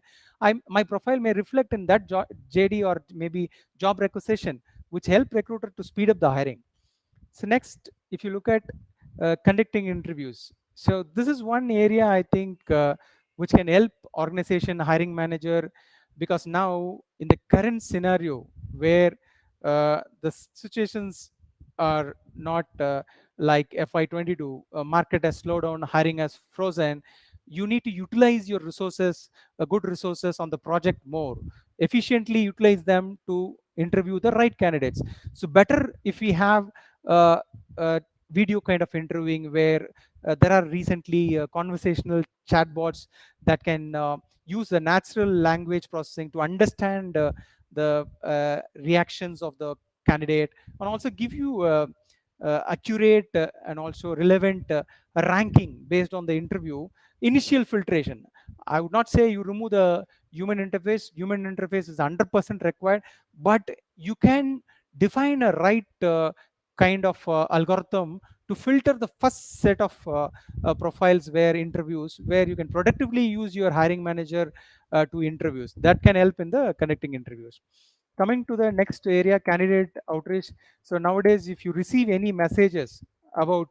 my profile may reflect in that JD or maybe job requisition, which help recruiter to speed up the hiring. So next, if you look at conducting interviews, so this is one area I think which can help organization hiring manager, because now in the current scenario where the situations are not like FY22, market has slowed down, hiring has frozen, you need to utilize your resources, good resources on the project more efficiently, utilize them to interview the right candidates. So better if we have uh, video kind of interviewing, where there are recently conversational chatbots that can use the natural language processing to understand the reactions of the candidate, and also give you accurate and also relevant ranking based on the interview. Initial filtration, I would not say you remove the human interface. Human interface is 100% required, but you can define a right kind of algorithm to filter the first set of profiles, where interviews, where you can productively use your hiring manager to interviews. That can help in the conducting interviews. Coming to the next area, candidate outreach. So nowadays, if you receive any messages about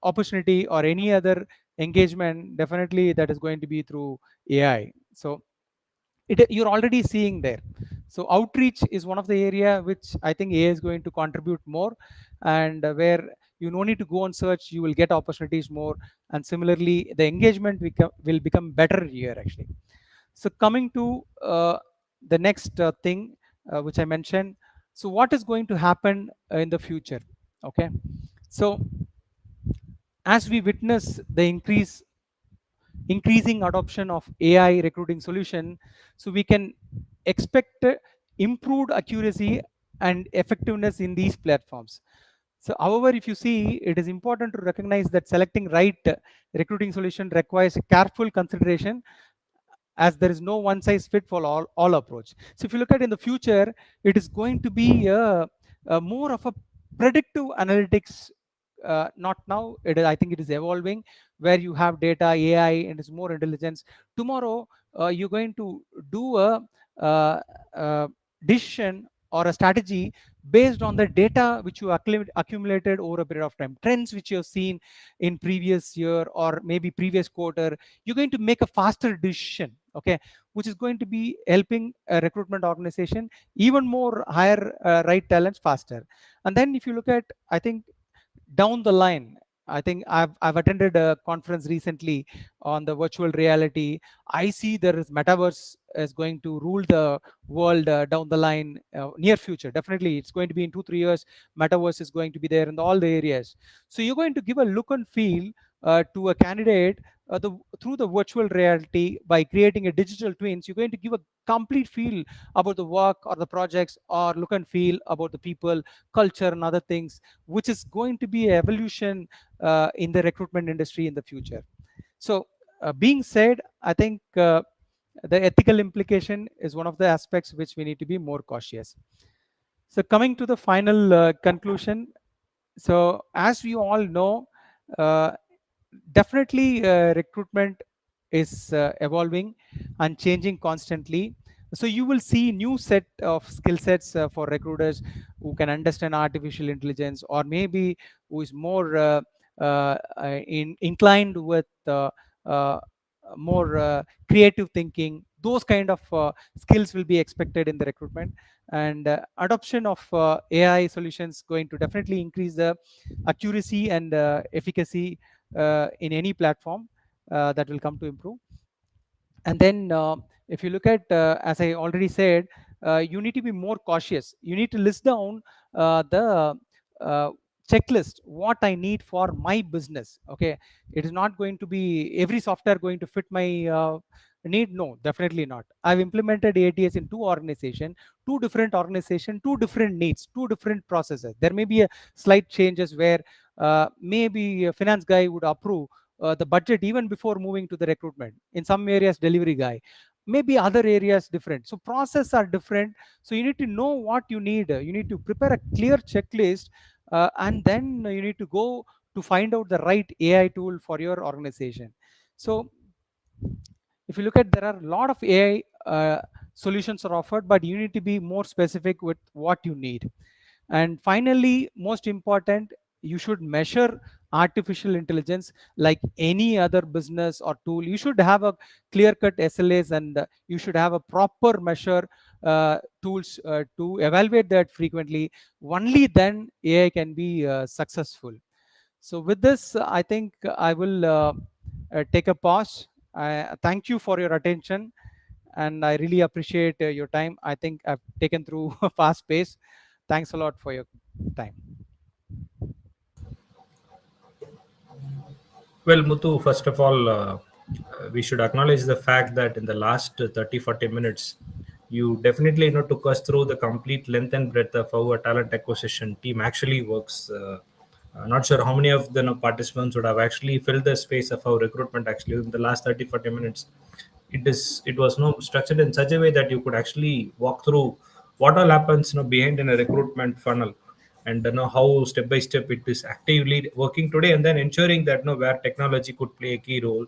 opportunity or any other engagement, definitely that is going to be through AI. So you're already seeing there. So outreach is one of the area which I think AI is going to contribute more, and where you no need to go and search, you will get opportunities more, and similarly the engagement will become better here actually. So coming to the next thing which I mentioned, So what is going to happen in the future? Okay, so as we witness the increasing adoption of AI recruiting solution, so we can expect improved accuracy and effectiveness in these platforms. So, however, if you see, it is important to recognize that selecting right recruiting solution requires careful consideration, as there is no one size fit for all approach. So if you look at in the future, it is going to be a more of a predictive analytics. Not now, I think it is evolving, where you have data, AI, and it's more intelligence. Tomorrow, you're going to do uh, uh, decision or a strategy based on the data which you accumulated over a period of time, trends which you have seen in previous year or maybe previous quarter. You're going to make a faster decision, okay, which is going to be helping a recruitment organization even more hire right talents faster. And then if you look at, I think, down the line, I think I've attended a conference recently on the virtual reality. I see there is metaverse is going to rule the world down the line, near future. Definitely, it's going to be in 2-3 years. Metaverse is going to be there in all the areas. So you're going to give a look and feel to a candidate through the virtual reality by creating a digital twins. You're going to give a complete feel about the work or the projects, or look and feel about the people, culture, and other things, which is going to be an evolution in the recruitment industry in the future. So, being said, I think the ethical implication is one of the aspects which we need to be more cautious. So, coming to the final conclusion, so as we all know, uh, definitely recruitment is evolving and changing constantly. So you will see new set of skill sets for recruiters who can understand artificial intelligence, or maybe who is more inclined with uh, more creative thinking. Those kind of skills will be expected in the recruitment. And adoption of AI solutions going to definitely increase the accuracy and efficacy in any platform that will come to improve. And then if you look at, as I already said, you need to be more cautious. You need to list down the uh, checklist what I need for my business. Okay, it is not going to be every software going to fit my need. No, definitely not. I've implemented ATS in two different organization, two different needs, two different processes. There may be a slight changes where maybe a finance guy would approve the budget even before moving to the recruitment. In some areas, delivery guy, maybe other areas different. So process are different. So you need to know what you need. You need to prepare a clear checklist, and then you need to go to find out the right AI tool for your organization. So if you look at, there are a lot of AI solutions are offered, but you need to be more specific with what you need. And finally, most important, you should measure artificial intelligence like any other business or tool. You should have a clear cut SLAs, and you should have a proper measure tools to evaluate that frequently. Only then AI can be successful. So with this, I think I will take a pause. I thank you for your attention, and I really appreciate your time. I think I've taken through a fast pace. Thanks a lot for your time. Well, Muthu, first of all, we should acknowledge the fact that in the last 30, 40 minutes, you definitely took us through the complete length and breadth of how a talent acquisition team actually works. Not sure how many of the participants would have actually filled the space of how recruitment actually in the last 30, 40 minutes. It was structured in such a way that you could actually walk through what all happens behind in a recruitment funnel, and how step by step it is actively working today, and then ensuring that where technology could play a key role.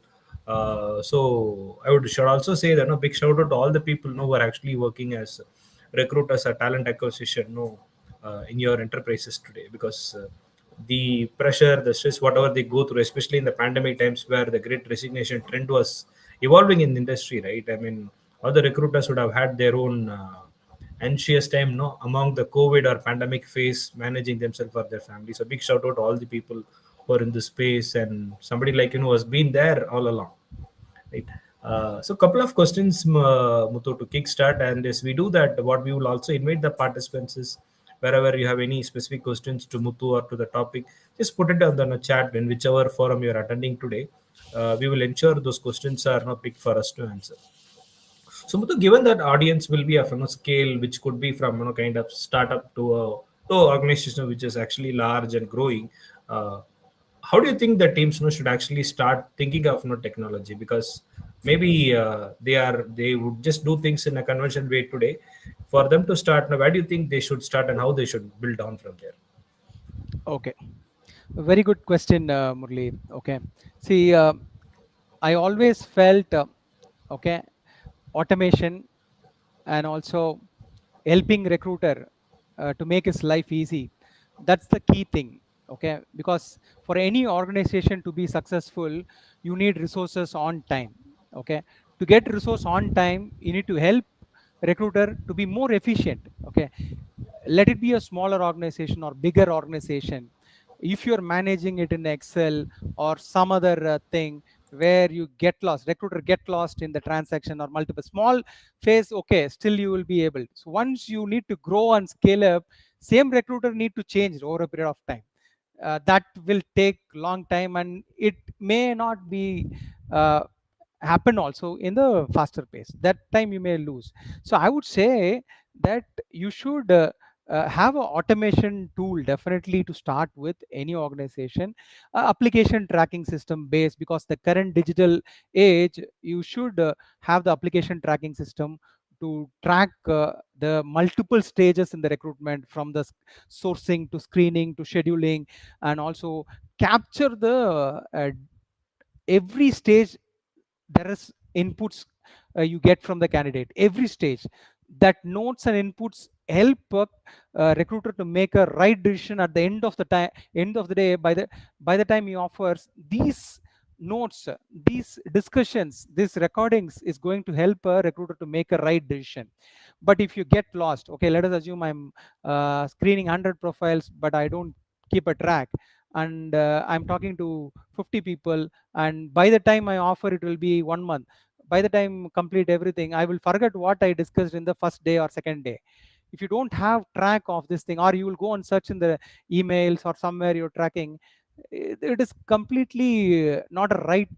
So I would should also say that big shout out to all the people who are actually working as recruiters or talent acquisition in your enterprises today, because the pressure, the stress, whatever they go through, especially in the pandemic times where the great resignation trend was evolving in the industry, right? I mean, other recruiters would have had their own anxious time, no, among the COVID or pandemic phase, managing themselves or their families. So big shout out to all the people who are in this space, and somebody like has been there all along, right? So a couple of questions, Muthu, to kickstart, and as we do that, what we will also invite the participants is wherever you have any specific questions to Muthu or to the topic, just put it on the chat in whichever forum you are attending today. We will ensure those questions are picked for us to answer. So, Muthu, given that audience will be of scale which could be from kind of startup to organization which is actually large and growing, uh, how do you think the teams should actually start thinking of technology? Because maybe they would just do things in a conventional way today. For them to start, now, where do you think they should start and how they should build on from there? Okay, very good question, Murli. Okay, see, I always felt okay, automation and also helping recruiter to make his life easy. That's the key thing. Okay, because for any organization to be successful, you need resources on time. Okay, to get resource on time, you need to help recruiter to be more efficient. Okay, let it be a smaller organization or bigger organization. If you're managing it in Excel or some other thing where you get lost, recruiter get lost in the transaction or multiple small phase, okay, still you will be able. So once you need to grow and scale up, same recruiter need to change over a period of time. That will take long time and it may not be uh, happen also in the faster pace. That time you may lose. So I would say that you should have an automation tool definitely to start with any organization, application tracking system based, because the current digital age you should have the application tracking system to track the multiple stages in the recruitment, from the sourcing to screening to scheduling, and also capture the every stage. There is inputs you get from the candidate every stage. That notes and inputs help recruiter to make a right decision at the end of the day. By the time he offers these notes, these discussions, these recordings is going to help a recruiter to make a right decision. But if you get lost, okay, let us assume I'm screening 100 profiles but I don't keep a track, and I'm talking to 50 people, and by the time I offer it will be 1 month. By the time complete everything, I will forget what I discussed in the first day or second day. If you don't have track of this thing, or you will go and search in the emails or somewhere you're tracking, it is completely not a right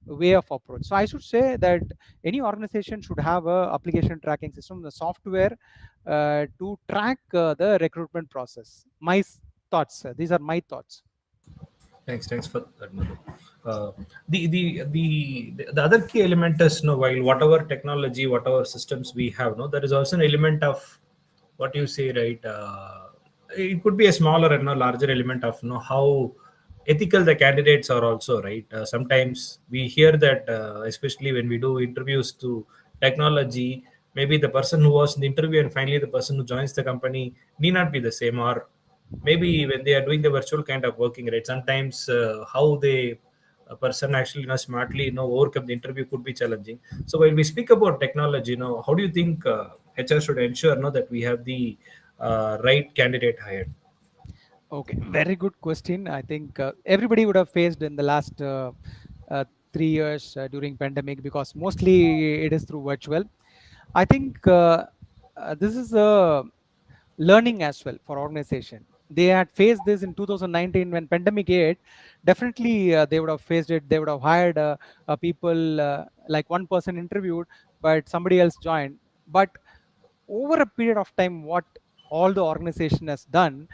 way of approach. So I should say that any organization should have a application tracking system, the software to track the recruitment process. My thoughts, these are my thoughts. Thanks for that, Madhu. Uh, the other key element is, while whatever technology, whatever systems we have, there is also an element of what you say, right? It could be a smaller and larger element of how ethical the candidates are also, right? Sometimes we hear that, especially when we do interviews to technology, maybe the person who was in the interview and finally the person who joins the company need not be the same, or maybe when they are doing the virtual kind of working, right, sometimes how they a person actually smartly overcome the interview could be challenging. So while we speak about technology, how do you think HR should ensure that we have the right candidate hired? Okay, very good question. I think everybody would have faced in the last 3 years during pandemic, because mostly it is through virtual. I think this is a learning as well for organization. They had faced this in 2019 when pandemic hit. Definitely, they would have faced it. They would have hired people, like one person interviewed, but somebody else joined. But over a period of time, what all the organization has done,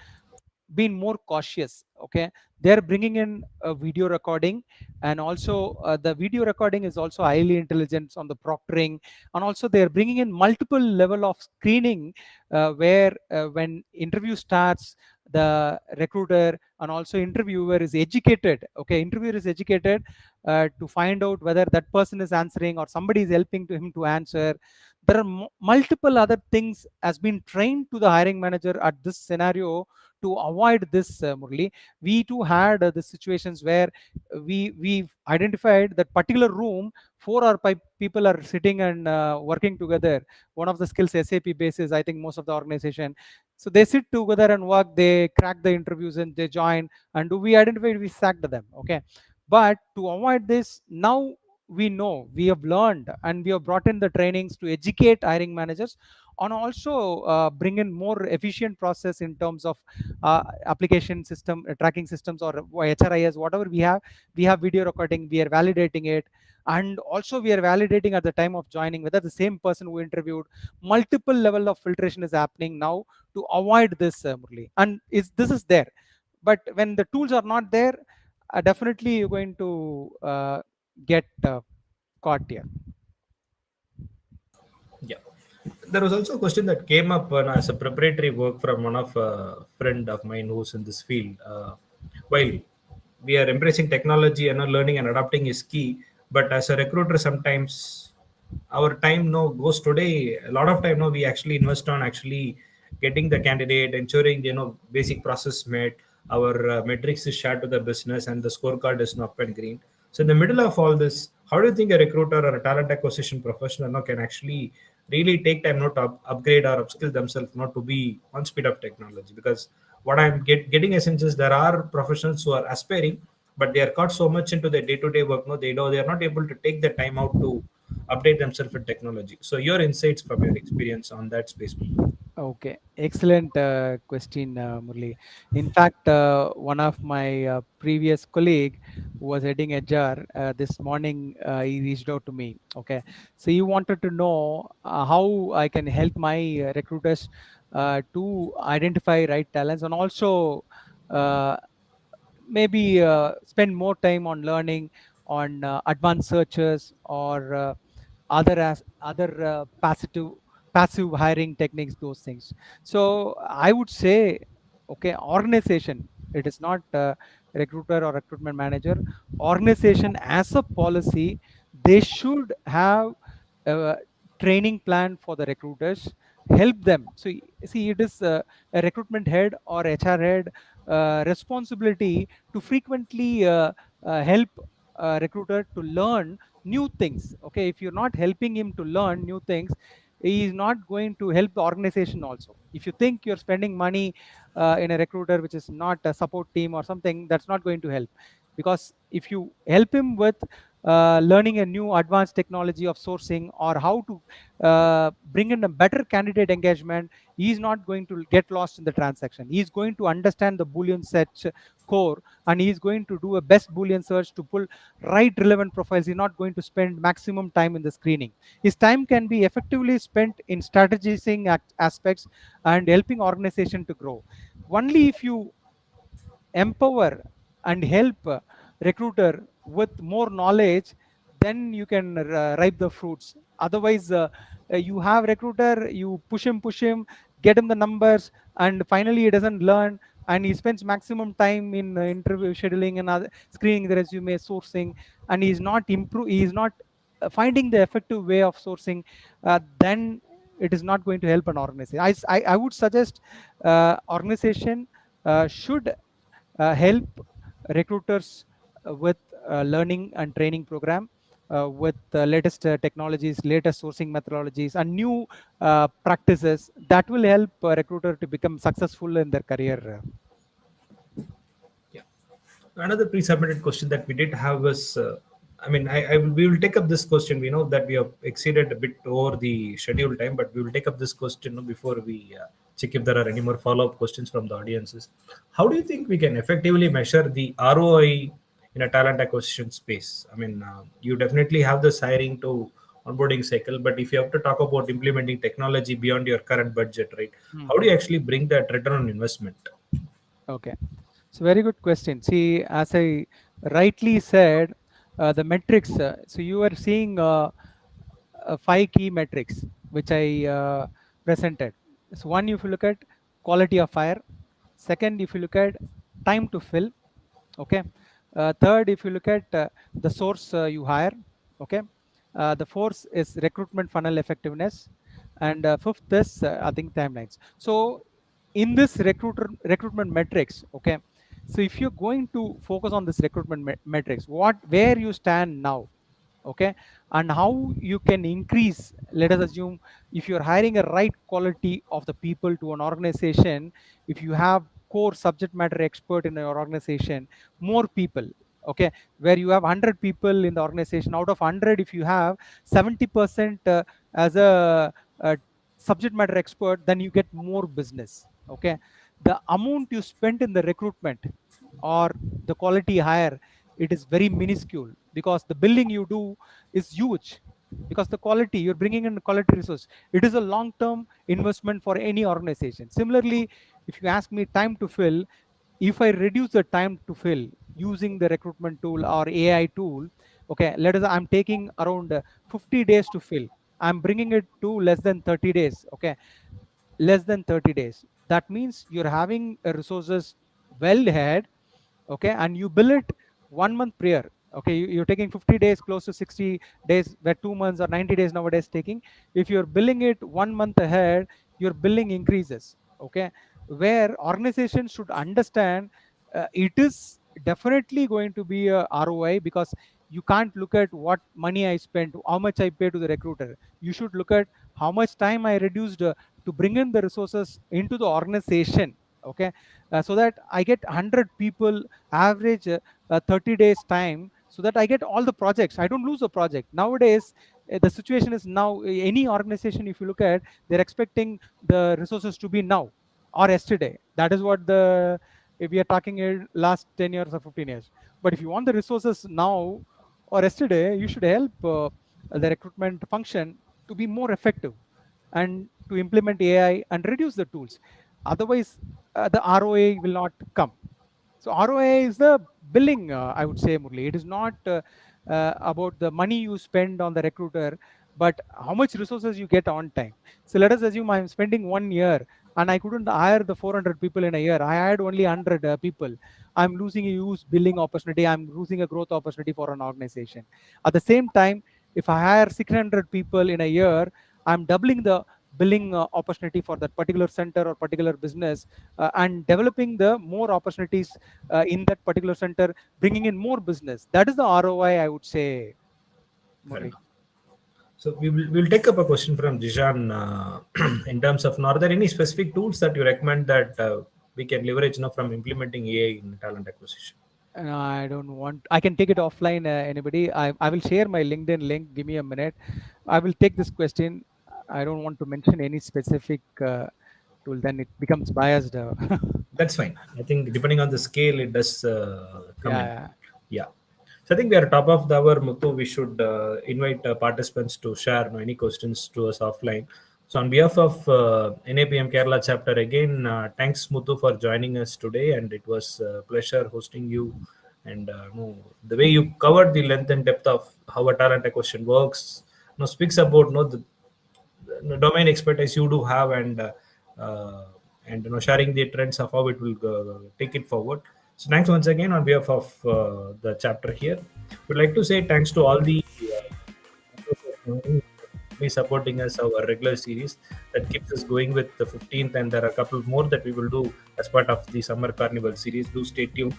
been more cautious. Okay, they're bringing in a video recording, and also the video recording is also highly intelligent on the proctoring, and also they're bringing in multiple level of screening, where when interview starts, the recruiter and also interviewer is educated. Okay, interviewer is educated to find out whether that person is answering or somebody is helping to him to answer. There are multiple other things has been trained to the hiring manager at this scenario to avoid this, Murli. We too had the situations where we've identified that particular room, four or five people are sitting and working together. One of the skills SAP basis, I think most of the organization. So they sit together and work. They crack the interviews and they join. And do we identify? We sacked them. Okay, but to avoid this, now we know, we have learned, and we have brought in the trainings to educate hiring managers on also bring in more efficient process in terms of application system tracking systems or HRIS, whatever we have video recording, we are validating it. And also we are validating at the time of joining whether the same person who interviewed, multiple level of filtration is happening now to avoid this, Murli. And this is there. But when the tools are not there, definitely you're going to get caught here. Yeah. There was also a question that came up as a preparatory work from one of a friend of mine who's in this field. While we are embracing technology and learning and adapting is key, but as a recruiter, sometimes our time goes today. A lot of time we actually invest on actually getting the candidate, ensuring basic process met, our metrics is shared to the business, and the scorecard is up and green. So in the middle of all this, how do you think a recruiter or a talent acquisition professional can actually really take time not to upgrade or upskill themselves not to be on speed of technology? Because what I'm getting a sense is there are professionals who are aspiring, but they are caught so much into their day-to-day work, no, they are not able to take the time out to update themselves with technology. So your insights from your experience on that space will be. Okay, excellent question, Murli. In fact, one of my previous colleague who was heading HR this morning, he reached out to me. Okay, so he wanted to know how I can help my recruiters to identify right talents, and also uh, maybe spend more time on learning on advanced searches or other passive hiring techniques, those things. So I would say, okay, organization, it is not recruiter or recruitment manager, organization as a policy, they should have a training plan for the recruiters, help them. So see, it is a recruitment head or HR head responsibility to frequently help recruiter to learn new things. Okay, if you're not helping him to learn new things, he is not going to help the organization also. If you think you're spending money in a recruiter which is not a support team or something, that's not going to help. Because if you help him with learning a new advanced technology of sourcing, or how to bring in a better candidate engagement, he is not going to get lost in the transaction. He is going to understand the Boolean search core, and he is going to do a best Boolean search to pull right relevant profiles. He's not going to spend maximum time in the screening. His time can be effectively spent in strategizing aspects and helping organization to grow. Only if you empower and help recruiter with more knowledge, then you can ripe the fruits. Otherwise, you have recruiter, you push him, get him the numbers, and finally he doesn't learn, and he spends maximum time in interview scheduling and other, screening the resume, sourcing, and he is not finding the effective way of sourcing. Then it is not going to help an organization. I would suggest organization should help recruiters with learning and training program with latest technologies, latest sourcing methodologies, and new practices that will help a recruiter to become successful in their career. Yeah. Another pre-submitted question that we did have was, we will take up this question. We know that we have exceeded a bit over the scheduled time, but we will take up this question before we check if there are any more follow-up questions from the audiences. How do you think we can effectively measure the ROI in a talent acquisition space? You definitely have this hiring to onboarding cycle, but if you have to talk about implementing technology beyond your current budget, right? How do you actually bring that return on investment? Okay, so very good question. See, as I rightly said, the metrics. So you are seeing 5 key metrics which I presented. So one, if you look at quality of hire. Second, if you look at time to fill. Okay. Third, if you look at the source you hire. Okay. The fourth is recruitment funnel effectiveness, and fifth is I think timelines. So in this recruitment metrics, okay. So if you're going to focus on this recruitment metrics, where you stand now, okay, and how you can increase. Let us assume if you're hiring a right quality of the people to an organization, if you have core subject matter expert in your organization, more people, okay, where you have 100 people in the organization. Out of 100, if you have 70% as a subject matter expert, then you get more business. Okay, the amount you spend in the recruitment or the quality hire, it is very minuscule, because the billing you do is huge, because the quality you're bringing in, quality resource, it is a long term investment for any organization. Similarly, if you ask me time to fill, if I reduce the time to fill using the recruitment tool or AI tool, okay, let us, I'm taking around 50 days to fill, I'm bringing it to less than 30 days. Okay, less than 30 days. That means you're having resources well ahead, okay, and you bill it 1 month prior. Okay, you're taking 50 days, close to 60 days, where 2 months or 90 days nowadays taking. If you're billing it 1 month ahead, your billing increases. Okay, where organizations should understand, it is definitely going to be a ROI, because you can't look at what money I spent, how much I pay to the recruiter. You should look at how much time I reduced to bring in the resources into the organization. Okay, so that I get 100 people average 30 days time, so that I get all the projects, I don't lose a project. Nowadays the situation is, now any organization, if you look at, they're expecting the resources to be now or yesterday. That is what the, if we are talking last 10 years or 15 years. But if you want the resources now or yesterday, you should help the recruitment function to be more effective and to implement AI and reduce the tools. Otherwise, the ROA will not come. So ROA is the billing, I would say, Murli. It is not about the money you spend on the recruiter, but how much resources you get on time. So let us assume I'm spending 1 year and I couldn't hire the 400 people in a year. I hired only 100 people. I'm losing a huge billing opportunity. I'm losing a growth opportunity for an organization. At the same time, if I hire 600 people in a year, I'm doubling the billing opportunity for that particular center or particular business, and developing the more opportunities in that particular center, bringing in more business. That is the ROI, I would say, Fair Murli. enough. So we'll take up a question from Jijan in terms of, are there any specific tools that you recommend that we can leverage from implementing AI in talent acquisition? I don't want, I can take it offline, anybody. I will share my LinkedIn link. Give me a minute. I will take this question. I don't want to mention any specific tool, then it becomes biased. That's fine. I think depending on the scale, it does come in. Yeah. Yeah. So I think we are top of the hour, Muthu. We should invite participants to share any questions to us offline. So on behalf of NAPM Kerala chapter, again, thanks Muthu for joining us today, and it was a pleasure hosting you. And the way you covered the length and depth of how a talent acquisition works, speaks about the domain expertise you do have, uh, and sharing the trends of how it will take it forward. So thanks once again on behalf of the chapter here. We'd like to say thanks to all the be supporting us our regular series that keeps us going with the 15th, and there are a couple more that we will do as part of the summer carnival series. Do stay tuned.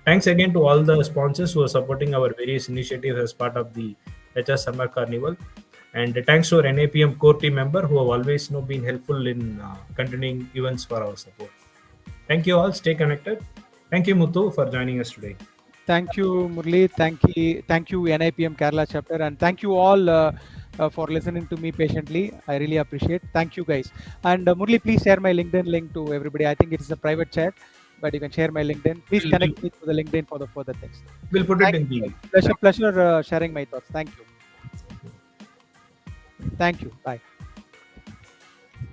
Thanks again to all the sponsors who are supporting our various initiatives as part of the HS Summer Carnival. And thanks to our NAPM core team member who have always been helpful in continuing events for our support. Thank you all. Stay connected. Thank you, Muthu, for joining us today. Thank you, Murli. Thank you, NIPM Kerala chapter, and thank you all for listening to me patiently. I really appreciate. Thank you, guys. And Murli, please share my LinkedIn link to everybody. I think it is a private chat, but you can share my LinkedIn. Please connect me to the LinkedIn for the further things. We'll put it in the Pleasure sharing my thoughts. Thank you. Thank you. Bye.